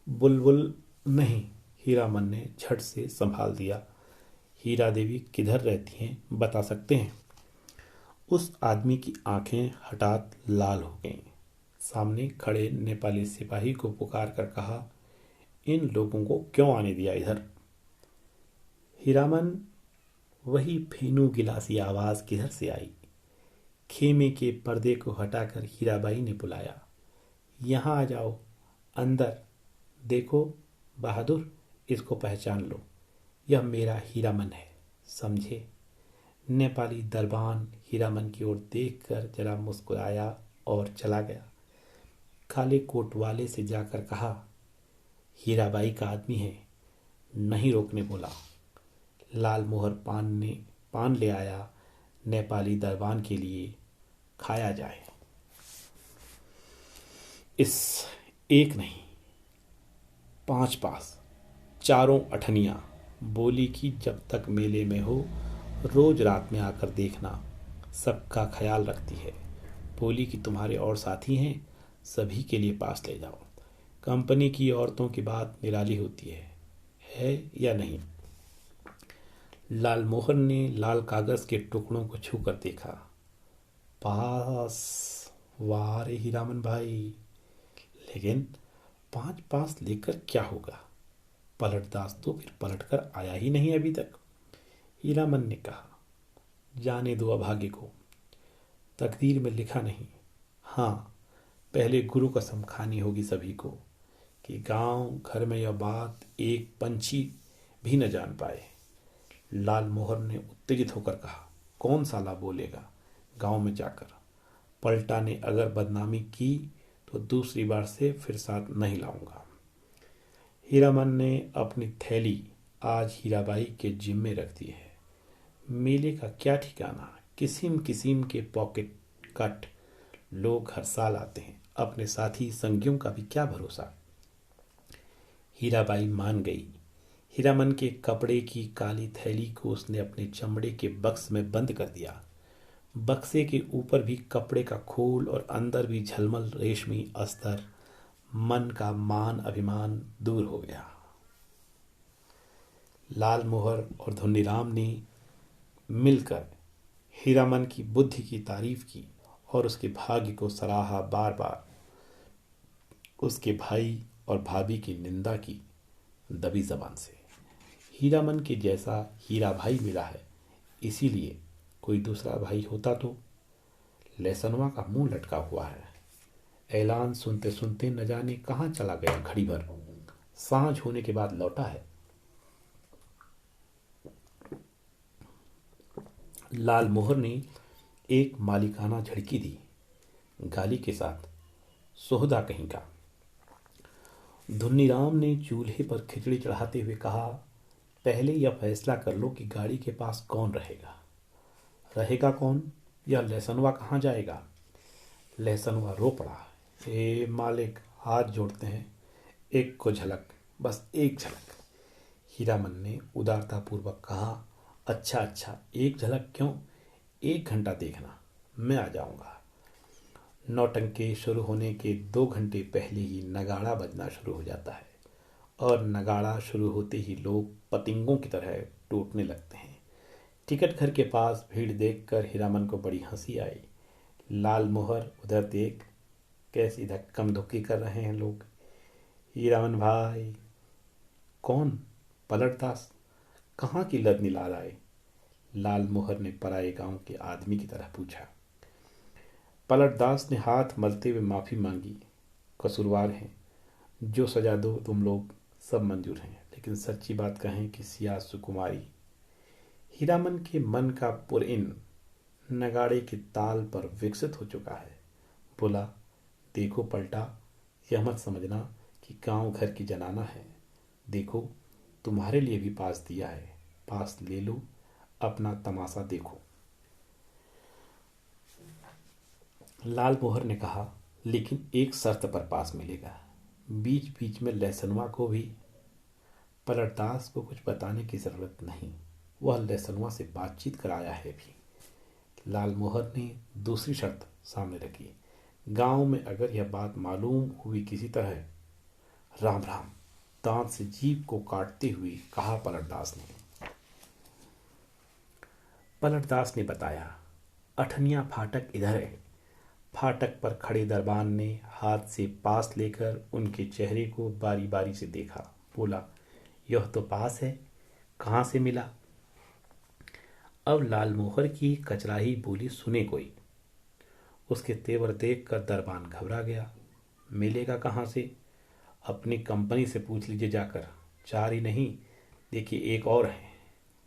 बुलबुल नहीं। हीरामन ने झट से संभाल दिया। हीरा देवी किधर रहती हैं, बता सकते हैं? उस आदमी की आंखें हठात लाल हो गईं। सामने खड़े नेपाली सिपाही को पुकार कर कहा, इन लोगों को क्यों आने दिया इधर? हीरामन, वही फेनू गिलासी आवाज किधर से आई? खेमे के पर्दे को हटाकर हीराबाई ने बुलाया, यहाँ आ जाओ, अंदर देखो बहादुर, इसको पहचान लो, यह मेरा हीरामन है, समझे? नेपाली दरबान हीरामन की ओर देखकर जरा मुस्कुराया और चला गया। काले कोट वाले से जाकर कहा, हीराबाई का आदमी है, नहीं रोकने बोला। लालमोहर पान ले आया, नेपाली दरबान के लिए, खाया जाए। इस एक नहीं, 5 पास, चारों अठनियां बोली कि जब तक मेले में हो रोज रात में आकर देखना, सबका ख्याल रखती है। बोली कि तुम्हारे और साथी हैं, सभी के लिए पास ले जाओ। कंपनी की औरतों की बात निराली होती है या नहीं? लालमोहर ने लाल कागज के टुकड़ों को छूकर देखा। पास, वाह रे हीरामन भाई, लेकिन 5 पास लेकर क्या होगा? पलटदास तो फिर पलट कर आया ही नहीं अभी तक। हीरामन ने कहा, जाने दो अभागे को, तकदीर में लिखा नहीं। हाँ, पहले गुरु कसम खानी होगी सभी को कि गांव घर में यह बात एक पंछी भी न जान पाए। लालमोहर ने उत्तेजित होकर कहा, कौन साला बोलेगा गांव में जाकर? पलटा ने अगर बदनामी की तो दूसरी बार से फिर साथ नहीं लाऊंगा। हीरामन ने अपनी थैली आज हीराबाई के जिम्मे रख दी है। मेले का क्या ठिकाना, किस्म किस्म के पॉकेट कट लोग हर साल आते हैं, अपने साथी संगियों का भी क्या भरोसा। हीराबाई मान गई। हीरामन के कपड़े की काली थैली को उसने अपने चमड़े के बक्स में बंद कर दिया। बक्से के ऊपर भी कपड़े का खोल और अंदर भी झलमल रेशमी अस्तर। मन का मान अभिमान दूर हो गया। लालमोहर और धुन्नीराम ने मिलकर हीरामन की बुद्धि की तारीफ की और उसके भाग्य को सराहा। बार बार उसके भाई और भाभी की निंदा की दबी जबान से। हीरामन के जैसा हीरा भाई मिला है, इसीलिए कोई दूसरा भाई होता तो। लहसनवा का मुंह लटका हुआ है। ऐलान सुनते सुनते न जाने कहाँ चला गया, घड़ी भर सांझ होने के बाद लौटा है। लालमोहर ने एक मालिकाना झड़की दी, गाली के साथ, सोहदा कहीं का। धुन्नीराम ने चूल्हे पर खिचड़ी चढ़ाते हुए कहा, पहले यह फैसला कर लो कि गाड़ी के पास कौन रहेगा। रहेगा कौन? यह लहसनवा कहाँ जाएगा? लहसनवा रो पड़ा, हे मालिक, हाथ जोड़ते हैं, एक को झलक, बस एक झलक। हीरामन ने उदारतापूर्वक कहा, अच्छा अच्छा, एक झलक क्यों, 1 घंटा देखना, मैं आ जाऊंगा। नौटंकी शुरू होने के 2 घंटे पहले ही नगाड़ा बजना शुरू हो जाता है और नगाड़ा शुरू होते ही लोग पतंगों की तरह टूटने लगते हैं। टिकट घर के पास भीड़ देखकर हीरामन को बड़ी हंसी आई। लालमोहर उधर देख, कैसी धक्कम धुक्की कर रहे हैं लोग। हीरामन भाई। कौन? पलटदास। कहाँ की लद निला आए? लालमोहर ने पराए गांव के आदमी की तरह पूछा। पलटदास ने हाथ मलते हुए माफी मांगी। कसूरवार हैं, जो सजा दो तुम लोग सब मंजूर हैं, लेकिन सच्ची बात कहें कि सिया सुकुमारी। हीरामन के मन का पुरइन नगाड़े के ताल पर विकसित हो चुका है। बोला, देखो पलटा, यह मत समझना कि गांव घर की जनाना है। देखो, तुम्हारे लिए भी पास दिया है, पास ले लो, अपना तमाशा देखो। लाल मोहर ने कहा, लेकिन एक शर्त पर पास मिलेगा। बीच बीच में लहसनुआ को भी। पलटदास को कुछ बताने की जरूरत नहीं, वह लहसनुआ से बातचीत कराया है भी। लाल मोहर ने दूसरी शर्त सामने रखी, गांव में अगर यह बात मालूम हुई किसी तरह। राम राम, दांत से जीभ को काटते हुए कहा पलटदास ने। पलटदास ने बताया, अठनिया फाटक इधर है। फाटक पर खड़े दरबान ने हाथ से पास लेकर उनके चेहरे को बारी बारी से देखा। बोला, यह तो पास है, कहाँ से मिला? अब लाल मोहर की कचराही बोली सुने कोई। उसके तेवर देख कर दरबान घबरा गया। मिलेगा कहाँ से? अपनी कंपनी से पूछ लीजिए जाकर। 4 ही नहीं, देखिए एक और है।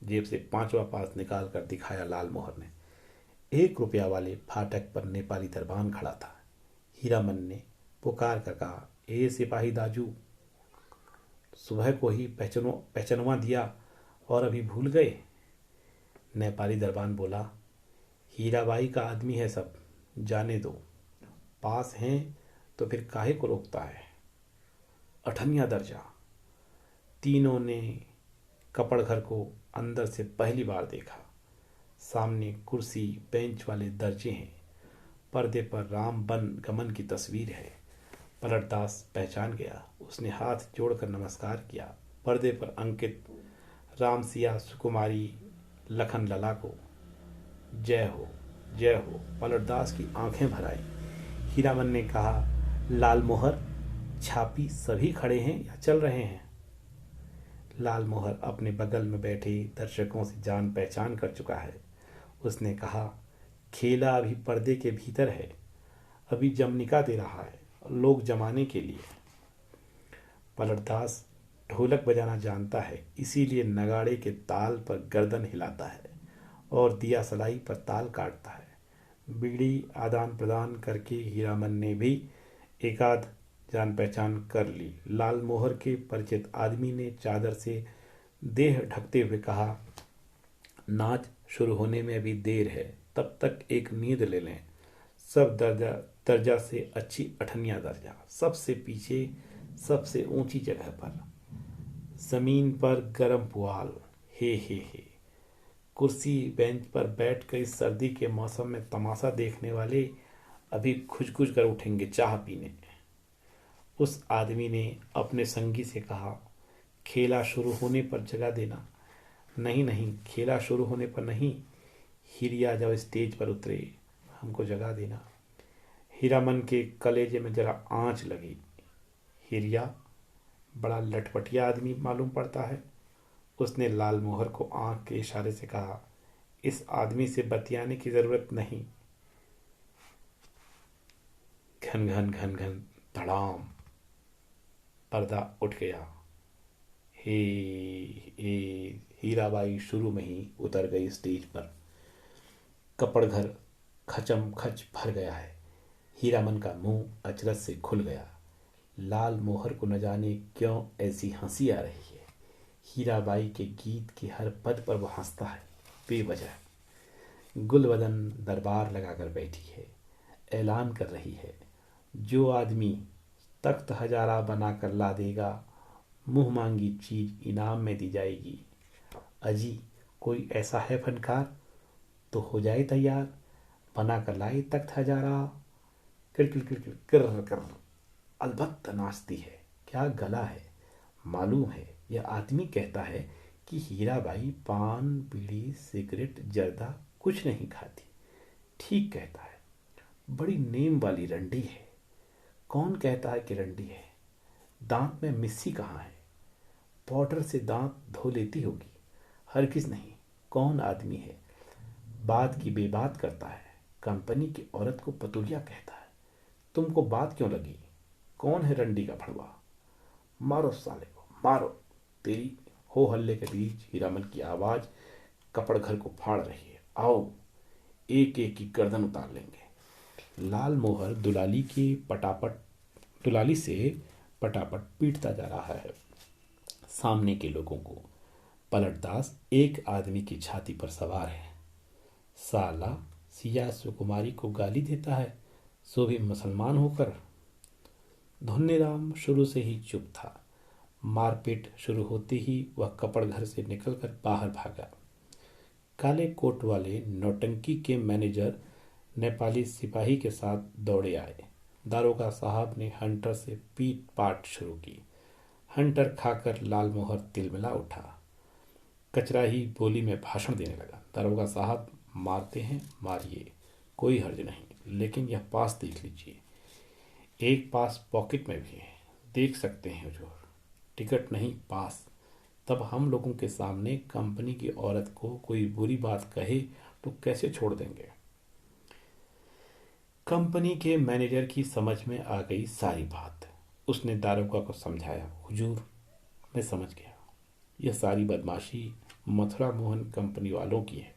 जेब से 5वां पास निकाल कर दिखाया लाल मोहर ने। 1 रुपया वाले फाटक पर नेपाली दरबान खड़ा था। हीरामन ने पुकार कर कहा, ए सिपाही दाजू, सुबह को ही पहचनवा दिया और अभी भूल गए? नेपाली दरबान बोला, हीराबाई का आदमी है सब, जाने दो। पास हैं तो फिर काहे को रोकता है? 8वां दर्जा। तीनों ने कपड़ घर को अंदर से पहली बार देखा। सामने कुर्सी बेंच वाले दर्जे हैं। पर्दे पर राम बन गमन की तस्वीर है। पलटदास पहचान गया। उसने हाथ जोड़कर नमस्कार किया। पर्दे पर अंकित रामसिया सुकुमारी लखन लला को जय हो, जय हो। पलटदास की आंखें भर आई। हीरामन ने कहा, लाल मोहर, छापी सभी खड़े हैं या चल रहे हैं? लाल मोहर अपने बगल में बैठे दर्शकों से जान पहचान कर चुका है। उसने कहा, खेला अभी पर्दे के भीतर है, अभी जमनिका दे रहा है लोग जमाने के लिए। पलटदास ढोलक बजाना जानता है, इसीलिए नगाड़े के ताल पर गर्दन हिलाता है और दिया सलाई पर ताल काटता है। बीड़ी आदान प्रदान करके हीरामन ने भी एकाध जान पहचान कर ली। लाल मोहर के परिचित आदमी ने चादर से देह ढकते हुए कहा, नाच शुरू होने में अभी देर है, तब तक एक नींद ले लें। सब दर्जा से अच्छी 8वां दर्जा, सबसे पीछे सबसे ऊंची जगह पर, जमीन पर गरम पुआल। हे। कुर्सी बेंच पर बैठ कर इस सर्दी के मौसम में तमाशा देखने वाले अभी खुज खुज कर उठेंगे चाह पीने। उस आदमी ने अपने संगी से कहा, खेला शुरू होने पर जगा देना। नहीं, खेला शुरू होने पर नहीं, हिरिया जब स्टेज पर उतरे हमको जगा देना। हीरामन के कलेजे में जरा आंच लगी। हिरिया बड़ा लटपटिया आदमी मालूम पड़ता है। उसने लाल मोहर को आंख के इशारे से कहा, इस आदमी से बतियाने की जरूरत नहीं। घन घन घन घन धड़ाम, पर्दा उठ गया। हे हीराबाई शुरू में ही उतर गई स्टेज पर। कपड़ घर खचम खच भर गया है। हीरामन का मुंह अचरज से खुल गया। लाल मोहर को न जाने क्यों ऐसी हंसी आ रही है। हीराबाई के गीत के हर पद पर वह हंसता है बेवजह। गुलबदन दरबार लगाकर बैठी है, ऐलान कर रही है, जो आदमी तख्त हजारा बनाकर ला देगा, मुंह मांगी चीज इनाम में दी जाएगी। अजी कोई ऐसा है फनकार तो हो जाए तैयार, बना कर लाए तख्त हजारा। किर अलबत्ता नाचती है, क्या गला है। मालूम है यह आदमी कहता है कि हीराबाई पान बीड़ी सिगरेट जर्दा कुछ नहीं खाती। ठीक कहता है, बड़ी नेम वाली रंडी है। कौन कहता है कि रंडी है? दांत में मिस्सी कहाँ है? पाउडर से दांत धो लेती होगी। हरगिज नहीं। कौन आदमी है? बात की बेबात करता है। कंपनी की औरत को पतुरिया कहता है। तुमको बात क्यों लगी? कौन है रंडी का भड़वा? मारो साले को, मारो। तेरी हो हल्ले के बीच हीरामन की आवाज कपड़ घर को फाड़ रही है। आओ, एक एक की गर्दन उतार लेंगे। लाल मोहर दुलाली से पटापट पीटता जा रहा है सामने के लोगों को। पलटदास एक आदमी की छाती पर सवार है। साला सिया सुकुमारी को गाली देता है, सो भी मुसलमान होकर। धुन्नीराम शुरू से ही चुप था। मारपीट शुरू होते ही वह कपड़ घर से निकलकर बाहर भागा। काले कोट वाले नौटंकी के मैनेजर नेपाली सिपाही के साथ दौड़े आए। दारोगा साहब ने हंटर से पीट पाट शुरू की। हंटर खाकर लालमोहर तिलमिला उठा। कचराही बोली में भाषण देने लगा। दारोगा साहब, मारते हैं मारिए, कोई हर्ज नहीं, लेकिन यह पास देख लीजिए। एक पास पॉकेट में भी है, देख सकते हैं हुजूर। टिकट नहीं, पास। तब हम लोगों के सामने कंपनी की औरत को कोई बुरी बात कहे तो कैसे छोड़ देंगे। कंपनी के मैनेजर की समझ में आ गई सारी बात। उसने दारोगा को समझाया, हुजूर मैं समझ गया, यह सारी बदमाशी मथुरा मोहन कंपनी वालों की है।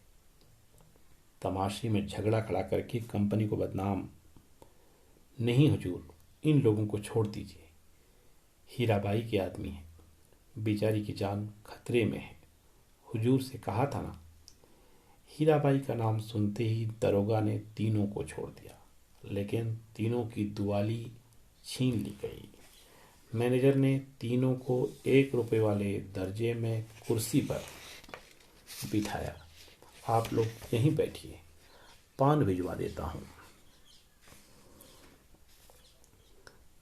तमाशे में झगड़ा खड़ा करके कंपनी को बदनाम। नहीं हुजूर, इन लोगों को छोड़ दीजिए। हीराबाई के आदमी है, बेचारी की जान खतरे में है। हुजूर से कहा था ना। हीराबाई का नाम सुनते ही दरोगा ने तीनों को छोड़ दिया, लेकिन तीनों की दुआली छीन ली गई। मैनेजर ने तीनों को 1 रुपए वाले दर्जे में कुर्सी पर बिठाया। आप लोग यहीं बैठिए, पान भिजवा देता हूँ।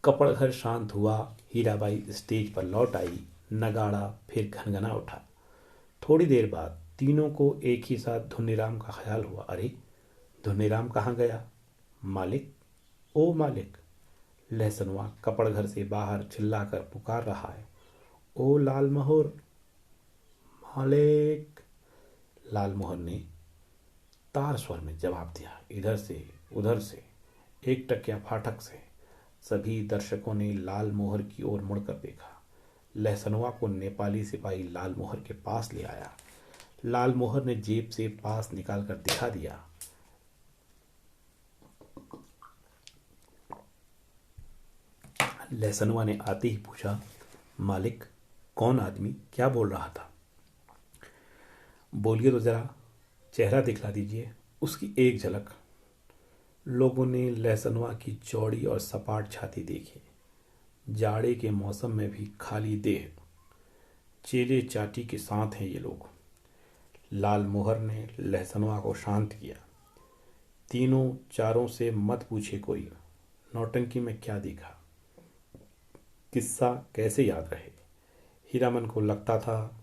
कपड़ घर शांत हुआ। हीराबाई स्टेज पर लौट आई। नगाड़ा फिर घनघना उठा। थोड़ी देर बाद तीनों को एक ही साथ धुन्नीराम का ख्याल हुआ। अरे, धुन्नीराम कहाँ गया? मालिक, ओ मालिक! लहसनुआ कपड़ घर से बाहर चिल्लाकर पुकार रहा है। ओ लालमोहर, मालिक! लालमोहर ने तार स्वर में जवाब दिया। इधर से, उधर से, एक टकिया फाटक से। सभी दर्शकों ने लालमोहर की ओर मुड़कर देखा। लहसनुआ को नेपाली सिपाही लालमोहर के पास ले आया। लालमोहर ने जेब से पास निकालकर दिखा दिया। लहसनुआ ने आते ही पूछा, मालिक, कौन आदमी क्या बोल रहा था? बोलिए तो जरा, चेहरा दिखला दीजिए, उसकी एक झलक। लोगों ने लहसनुआ की चौड़ी और सपाट छाती देखी। जाड़े के मौसम में भी खाली देह, चेले चाटी के साथ हैं ये लोग। लालमोहर ने लहसनुआ को शांत किया। तीनों चारों से मत पूछे कोई, नौटंकी में क्या देखा, किस्सा कैसे याद रहे। हीरामन को लगता था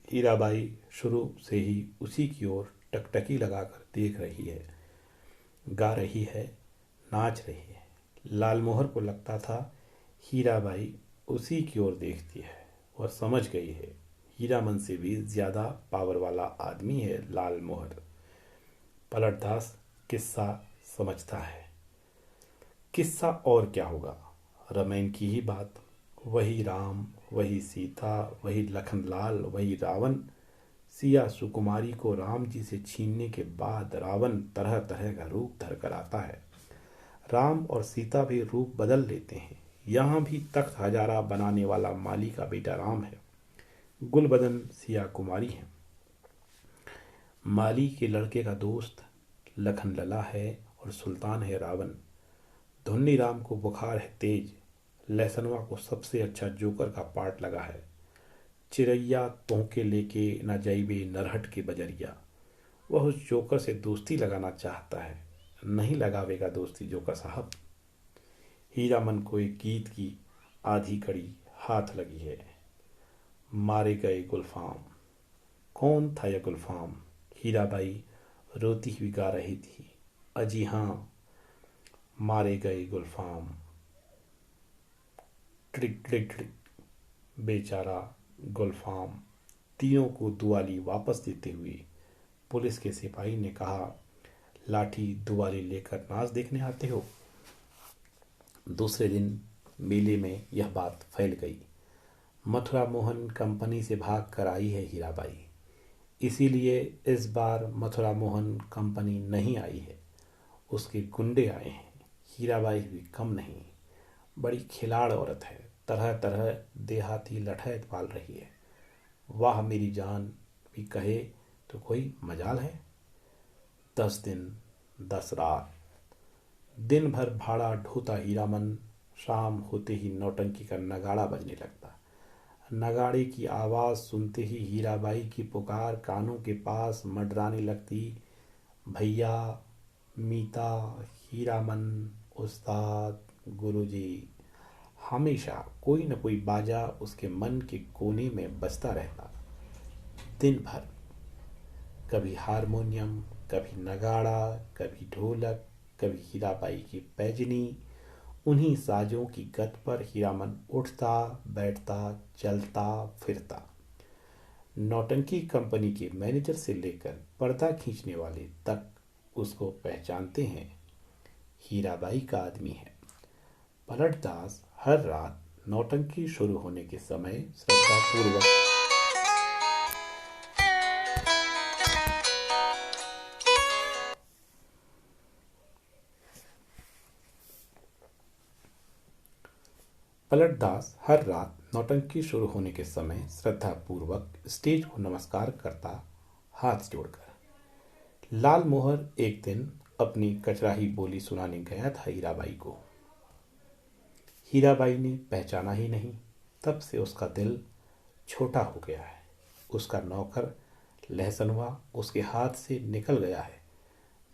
हीराबाई शुरू से ही उसी की ओर टकटकी लगाकर देख रही है, गा रही है, नाच रही है। लालमोहर को लगता था हीराबाई उसी की ओर देखती है। वह समझ गई है, हीरामन से भी ज्यादा पावर वाला आदमी है लालमोहर। पलटदास किस्सा समझता है। किस्सा और क्या होगा, रामायण की ही बात। वही राम, वही सीता, वही लखनलाल, वही रावण। सिया सुकुमारी को राम जी से छीनने के बाद रावण तरह तरह का रूप धर कर आता है। राम और सीता भी रूप बदल लेते हैं। यहाँ भी तख्त हजारा बनाने वाला माली का बेटा राम है, गुलबदन सिया कुमारी है। माली के लड़के का दोस्त लखनलला है और सुल्तान है रावण। धुन्नीराम को बुखार है तेज। लहसनुआ को सबसे अच्छा जोकर का पार्ट लगा है। चिरैया तोहके लेके न जाइबे नरहट के बजरिया। वह उस जोकर से दोस्ती लगाना चाहता है, नहीं लगावेगा दोस्ती जोकर साहब। हीरामन को एक गीत की आधी कड़ी हाथ लगी है। मारे गए गुलफाम। कौन था यह गुलफाम? हीराबाई रोती हुई गा रही थी। अजी हाँ, मारे गए गुलफाम। ट्रिक ट्रिक ट्रिक, बेचारा गुलफाम। तीनों को दुआली वापस देते हुए पुलिस के सिपाही ने कहा, लाठी दुआली लेकर नाच देखने आते हो? दूसरे दिन मेले में यह बात फैल गई। मथुरा मोहन कंपनी से भाग कर आई है हीराबाई, इसीलिए इस बार मथुरा मोहन कंपनी नहीं आई है, उसके गुंडे आए हैं। हीराबाई भी कम नहीं, बड़ी खिलाड़ औरत है, तरह तरह देहाती लठैत पाल रही है। वाह मेरी जान भी कहे तो कोई मजाल है। 10 दिन 10 रात दिन भर भाड़ा ढोता हीरामन। शाम होते ही नौटंकी का नगाड़ा बजने लगता। नगाड़े की आवाज़ सुनते ही हीराबाई की पुकार कानों के पास मंडराने लगती। भैया, मीता, हीरामन, उस्ताद, गुरुजी। हमेशा कोई न कोई बाजा उसके मन के कोने में बजता रहता। दिन भर कभी हारमोनियम, कभी नगाड़ा, कभी ढोलक, कभी हीराबाई की पैजनी। उन्हीं साजों की गत पर हीरामन उठता बैठता चलता फिरता। नौटंकी कंपनी के मैनेजर से लेकर पर्दा खींचने वाले तक उसको पहचानते हैं। हीराबाई का आदमी है। पलटदास हर रात नौटंकी शुरू होने के समय श्रद्धापूर्वक पलटदास हर रात नौटंकी शुरू होने के समय श्रद्धापूर्वक स्टेज को नमस्कार करता, हाथ जोड़कर। लाल मोहर एक दिन अपनी कचराही बोली सुनाने गया था हीराबाई को। हीराबाई ने पहचाना ही नहीं। तब से उसका दिल छोटा हो गया है। उसका नौकर लहसनवा उसके हाथ से निकल गया है।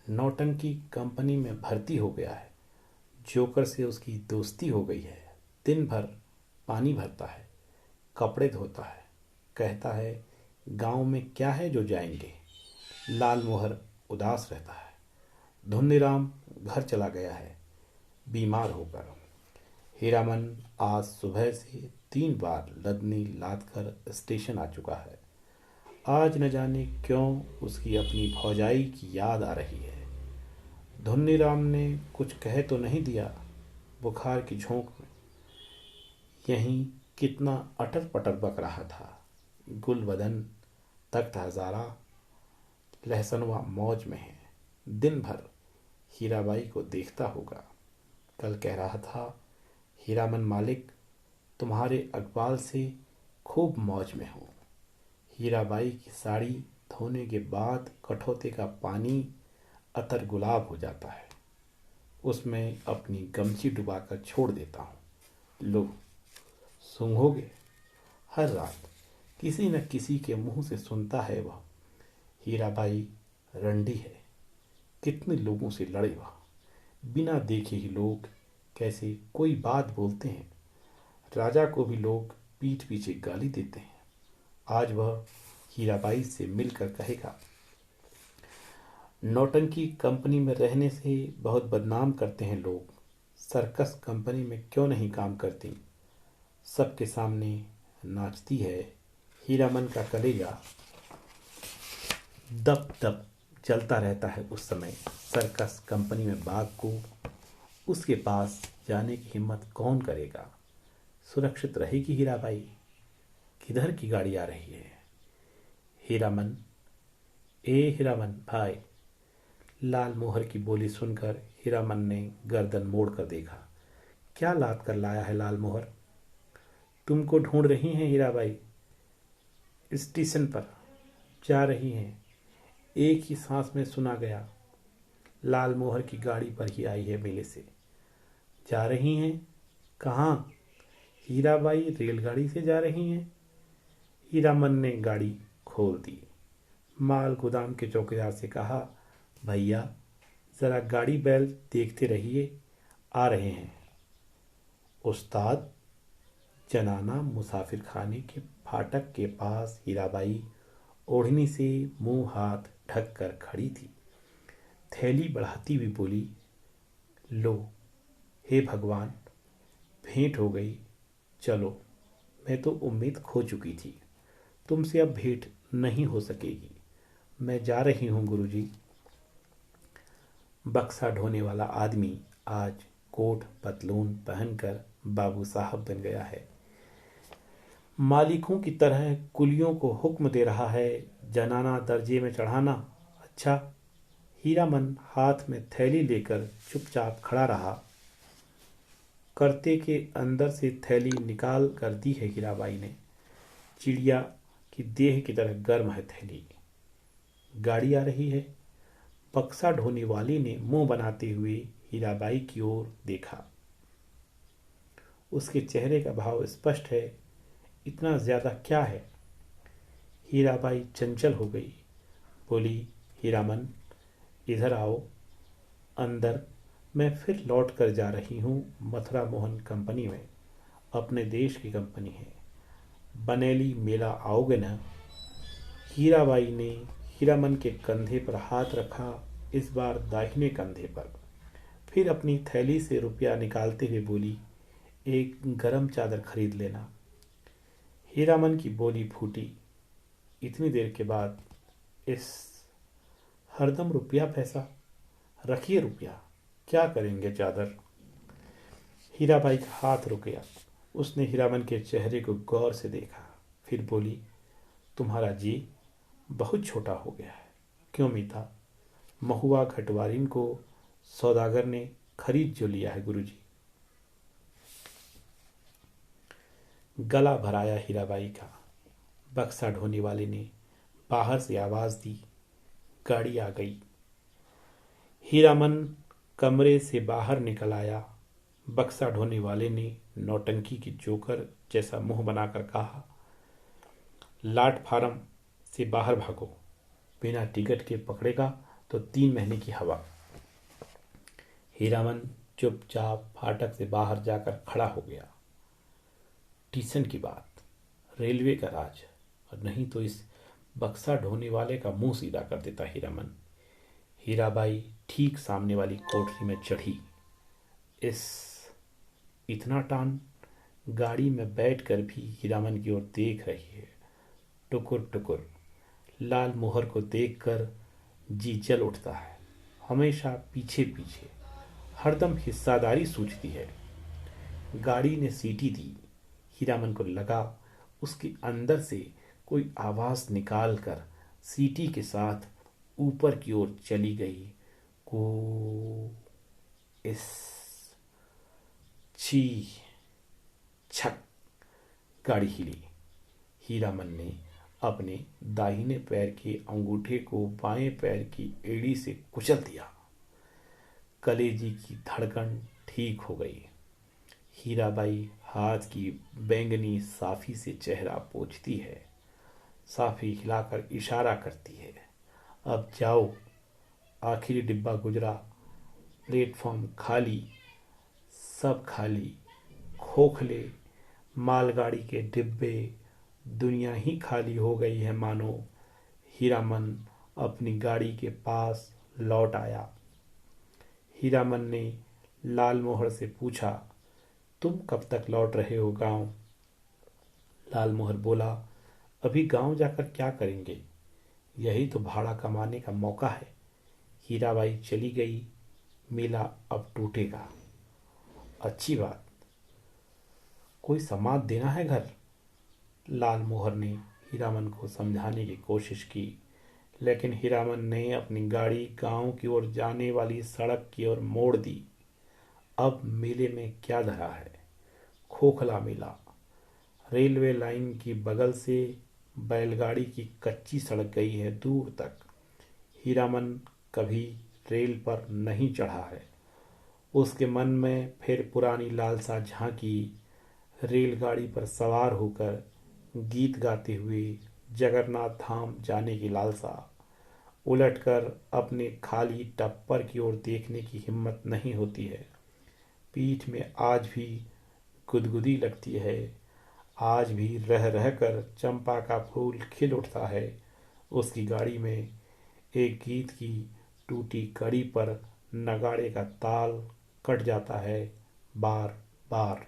नौटंकी कंपनी में भर्ती हो गया है। जोकर से उसकी दोस्ती हो गई है। दिन भर पानी भरता है, कपड़े धोता है, कहता है गांव में क्या है जो जाएंगे। लाल मोहर उदास रहता है। धुन्नीराम घर चला गया है बीमार होकर। हीरामन आज सुबह से 3 बार लदनी लाद कर स्टेशन आ चुका है। आज न जाने क्यों उसकी अपनी भौजाई की याद आ रही है। धुन्नीराम ने कुछ कह तो नहीं दिया। बुखार की झोंक यहीं कितना अटर पटर बक रहा था। गुलबदन तख्त हजारा लहसनवा मौज में है। दिन भर हीराबाई को देखता होगा। कल कह रहा था, हीरामन मालिक तुम्हारे अकबाल से खूब मौज में हूँ। हीराबाई की साड़ी धोने के बाद कठौते का पानी अतर गुलाब हो जाता है। उसमें अपनी गमछी डुबाकर छोड़ देता हूँ। लो सूंघोगे। हर रात किसी न किसी के मुंह से सुनता है वह, हीराबाई रंडी है। कितने लोगों से लड़े वह। बिना देखे ही लोग कैसे कोई बात बोलते हैं। राजा को भी लोग पीठ पीछे गाली देते हैं। आज वह हीराबाई से मिलकर कहेगा, नौटंकी कंपनी में रहने से बहुत बदनाम करते हैं लोग। सर्कस कंपनी में क्यों नहीं काम करती। सबके सामने नाचती है। हीरामन का कलेजा दब दब चलता रहता है। उस समय सर्कस कंपनी में बाघ को उसके पास जाने की हिम्मत कौन करेगा। सुरक्षित रहेगी हीराबाई। किधर की गाड़ी आ रही है। हीरामन, ए हीरामन भाई। लाल मोहर की बोली सुनकर हीरामन ने गर्दन मोड़ कर देखा। क्या लाद कर लाया है लाल मोहर। तुमको ढूंढ रही हैं हीराबाई। स्टेशन पर जा रही हैं। एक ही सांस में सुना गया। लाल मोहर की गाड़ी पर ही आई है मेले से। जा रही हैं कहाँ। हीराबाई रेलगाड़ी से जा रही हैं। हीरामन ने गाड़ी खोल दी। माल गोदाम के चौकीदार से कहा, भैया जरा गाड़ी बैल देखते रहिए, आ रहे हैं। उस्ताद, जनाना मुसाफिर खाने के फाटक के पास हीराबाई ओढ़नी से मुंह हाथ ढक कर खड़ी थी। थैली बढ़ाती हुई बोली, लो हे भगवान, भेंट हो गई। चलो, मैं तो उम्मीद खो चुकी थी। तुमसे अब भेंट नहीं हो सकेगी। मैं जा रही हूँ गुरुजी। बक्सा ढोने वाला आदमी आज कोट पतलून पहनकर बाबू साहब बन गया है। मालिकों की तरह कुलियों को हुक्म दे रहा है, जनाना दर्जे में चढ़ाना। अच्छा। हीरामन हाथ में थैली लेकर चुपचाप खड़ा रहा। करते के अंदर से थैली निकाल कर दी है हीराबाई ने। चिड़िया कि देह की तरह गर्म है थैली। गाड़ी आ रही है। बक्सा ढोने वाली ने मुंह बनाते हुए हीराबाई की ओर देखा। उसके चेहरे का भाव स्पष्ट है। इतना ज्यादा क्या है? हीराबाई चंचल हो गई। बोली, हीरामन, इधर आओ अंदर। मैं फिर लौट कर जा रही हूँ मथुरा मोहन कंपनी में। अपने देश की कंपनी है। बनेली मेला आओगे ना? हीराबाई ने हीरामन के कंधे पर हाथ रखा, इस बार दाहिने कंधे पर। फिर अपनी थैली से रुपया निकालते हुए बोली, एक गरम चादर खरीद लेना। हीरामन की बोली फूटी। इतनी देर के बाद इस हरदम रुपया पैसा। रखिए रुपया, क्या करेंगे चादर? हीराबाई का हाथ रुक गया। उसने हीरामन के चेहरे को गौर से देखा। फिर बोली, तुम्हारा जी बहुत छोटा हो गया है। क्यों मीता? महुआ घटवारिन को सौदागर ने खरीद जो लिया है गुरुजी। गला भराया हीराबाई का। बक्सा ढोने वाले ने बाहर से आवाज दी, गाड़ी आ गई। हीरामन कमरे से बाहर निकल आया। बक्सा ढोने वाले ने नौटंकी की जोकर जैसा मुंह बनाकर कहा, प्लेटफार्म से बाहर भागो। बिना टिकट के पकड़ेगा तो 3 महीने की हवा। हीरामन चुपचाप फाटक से बाहर जाकर खड़ा हो गया। स्टेशन की बात, रेलवे का राज, और नहीं तो इस बक्सा ढोने वाले का मुंह सीधा कर देता हीरामन। हीराबाई ठीक सामने वाली कोठरी में चढ़ी। इस इतना टान गाड़ी में बैठकर भी हीरामन की ओर देख रही है, टुकुर टुकुर। लाल मोहर को देखकर जी जल उठता है। हमेशा पीछे पीछे, हरदम हिस्सादारी सूझती है। गाड़ी ने सीटी दी। हीरामन को लगा उसके अंदर से कोई आवाज निकाल कर सीटी के साथ ऊपर की ओर चली गई। को इस छी छक। गाड़ी हिली। हीरामन ने अपने दाहिने पैर के अंगूठे को बाएं पैर की एड़ी से कुचल दिया। कलेजी की धड़कन ठीक हो गई। हीराबाई हाथ की बैंगनी साफी से चेहरा पोंछती है। साफी हिलाकर इशारा करती है, अब जाओ। आखिरी डिब्बा गुजरा। प्लेटफॉर्म खाली, सब खाली। खोखले मालगाड़ी के डिब्बे, दुनिया ही खाली हो गई है मानो। हीरामन अपनी गाड़ी के पास लौट आया। हीरामन ने लाल मोहर से पूछा, तुम कब तक लौट रहे हो गांव? लाल मोहर बोला, अभी गांव जाकर क्या करेंगे? यही तो भाड़ा कमाने का मौका है। हीराबाई चली गई। मेला अब टूटेगा। अच्छी बात। कोई समाद देना है घर? लाल मोहर ने हीरामन को समझाने की कोशिश की, लेकिन हीरामन ने अपनी गाड़ी गांव की ओर जाने वाली सड़क की ओर मोड़ दी। अब मेले में क्या धरा है? खोखला मेला। रेलवे लाइन की बगल से बैलगाड़ी की कच्ची सड़क गई है दूर तक। हीरामन कभी रेल पर नहीं चढ़ा है। उसके मन में फिर पुरानी लालसा झांकी। रेलगाड़ी पर सवार होकर गीत गाते हुए जगन्नाथ धाम जाने की लालसा। उलटकर अपने खाली टप्पर की ओर देखने की हिम्मत नहीं होती है। पीठ में आज भी गुदगुदी लगती है। आज भी रह रहकर चंपा का फूल खिल उठता है। उसकी गाड़ी में एक गीत की टूटी कड़ी पर नगाड़े का ताल कट जाता है बार बार।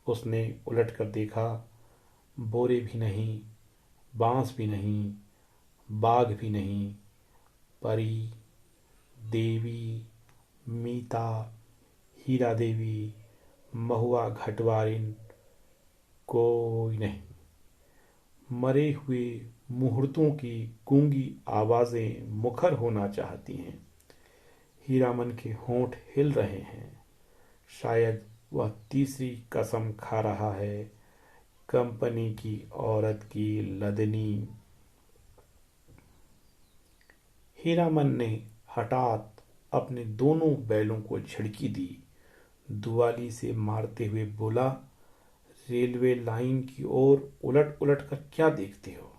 उसने उलटकर देखा, बोरे भी नहीं, बांस भी नहीं, बाघ भी नहीं, परी, देवी, मीता, हीरा देवी, महुआ घटवारिन, कोई नहीं। मरे हुए मुहूर्तों की गूंगी आवाजें मुखर होना चाहती हैं। हीरामन के होंठ हिल रहे हैं। शायद वह तीसरी कसम खा रहा है। कंपनी की औरत की लदनी। हीरामन ने हठात अपने दोनों बैलों को झिड़की दी, दुआली से मारते हुए बोला, रेलवे लाइन की ओर उलट उलट कर क्या देखते हो?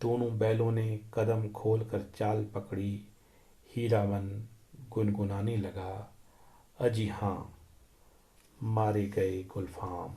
दोनों बैलों ने कदम खोलकर चाल पकड़ी। हीरामन गुनगुनाने लगा, अजी हाँ, मारे गए गुलफाम।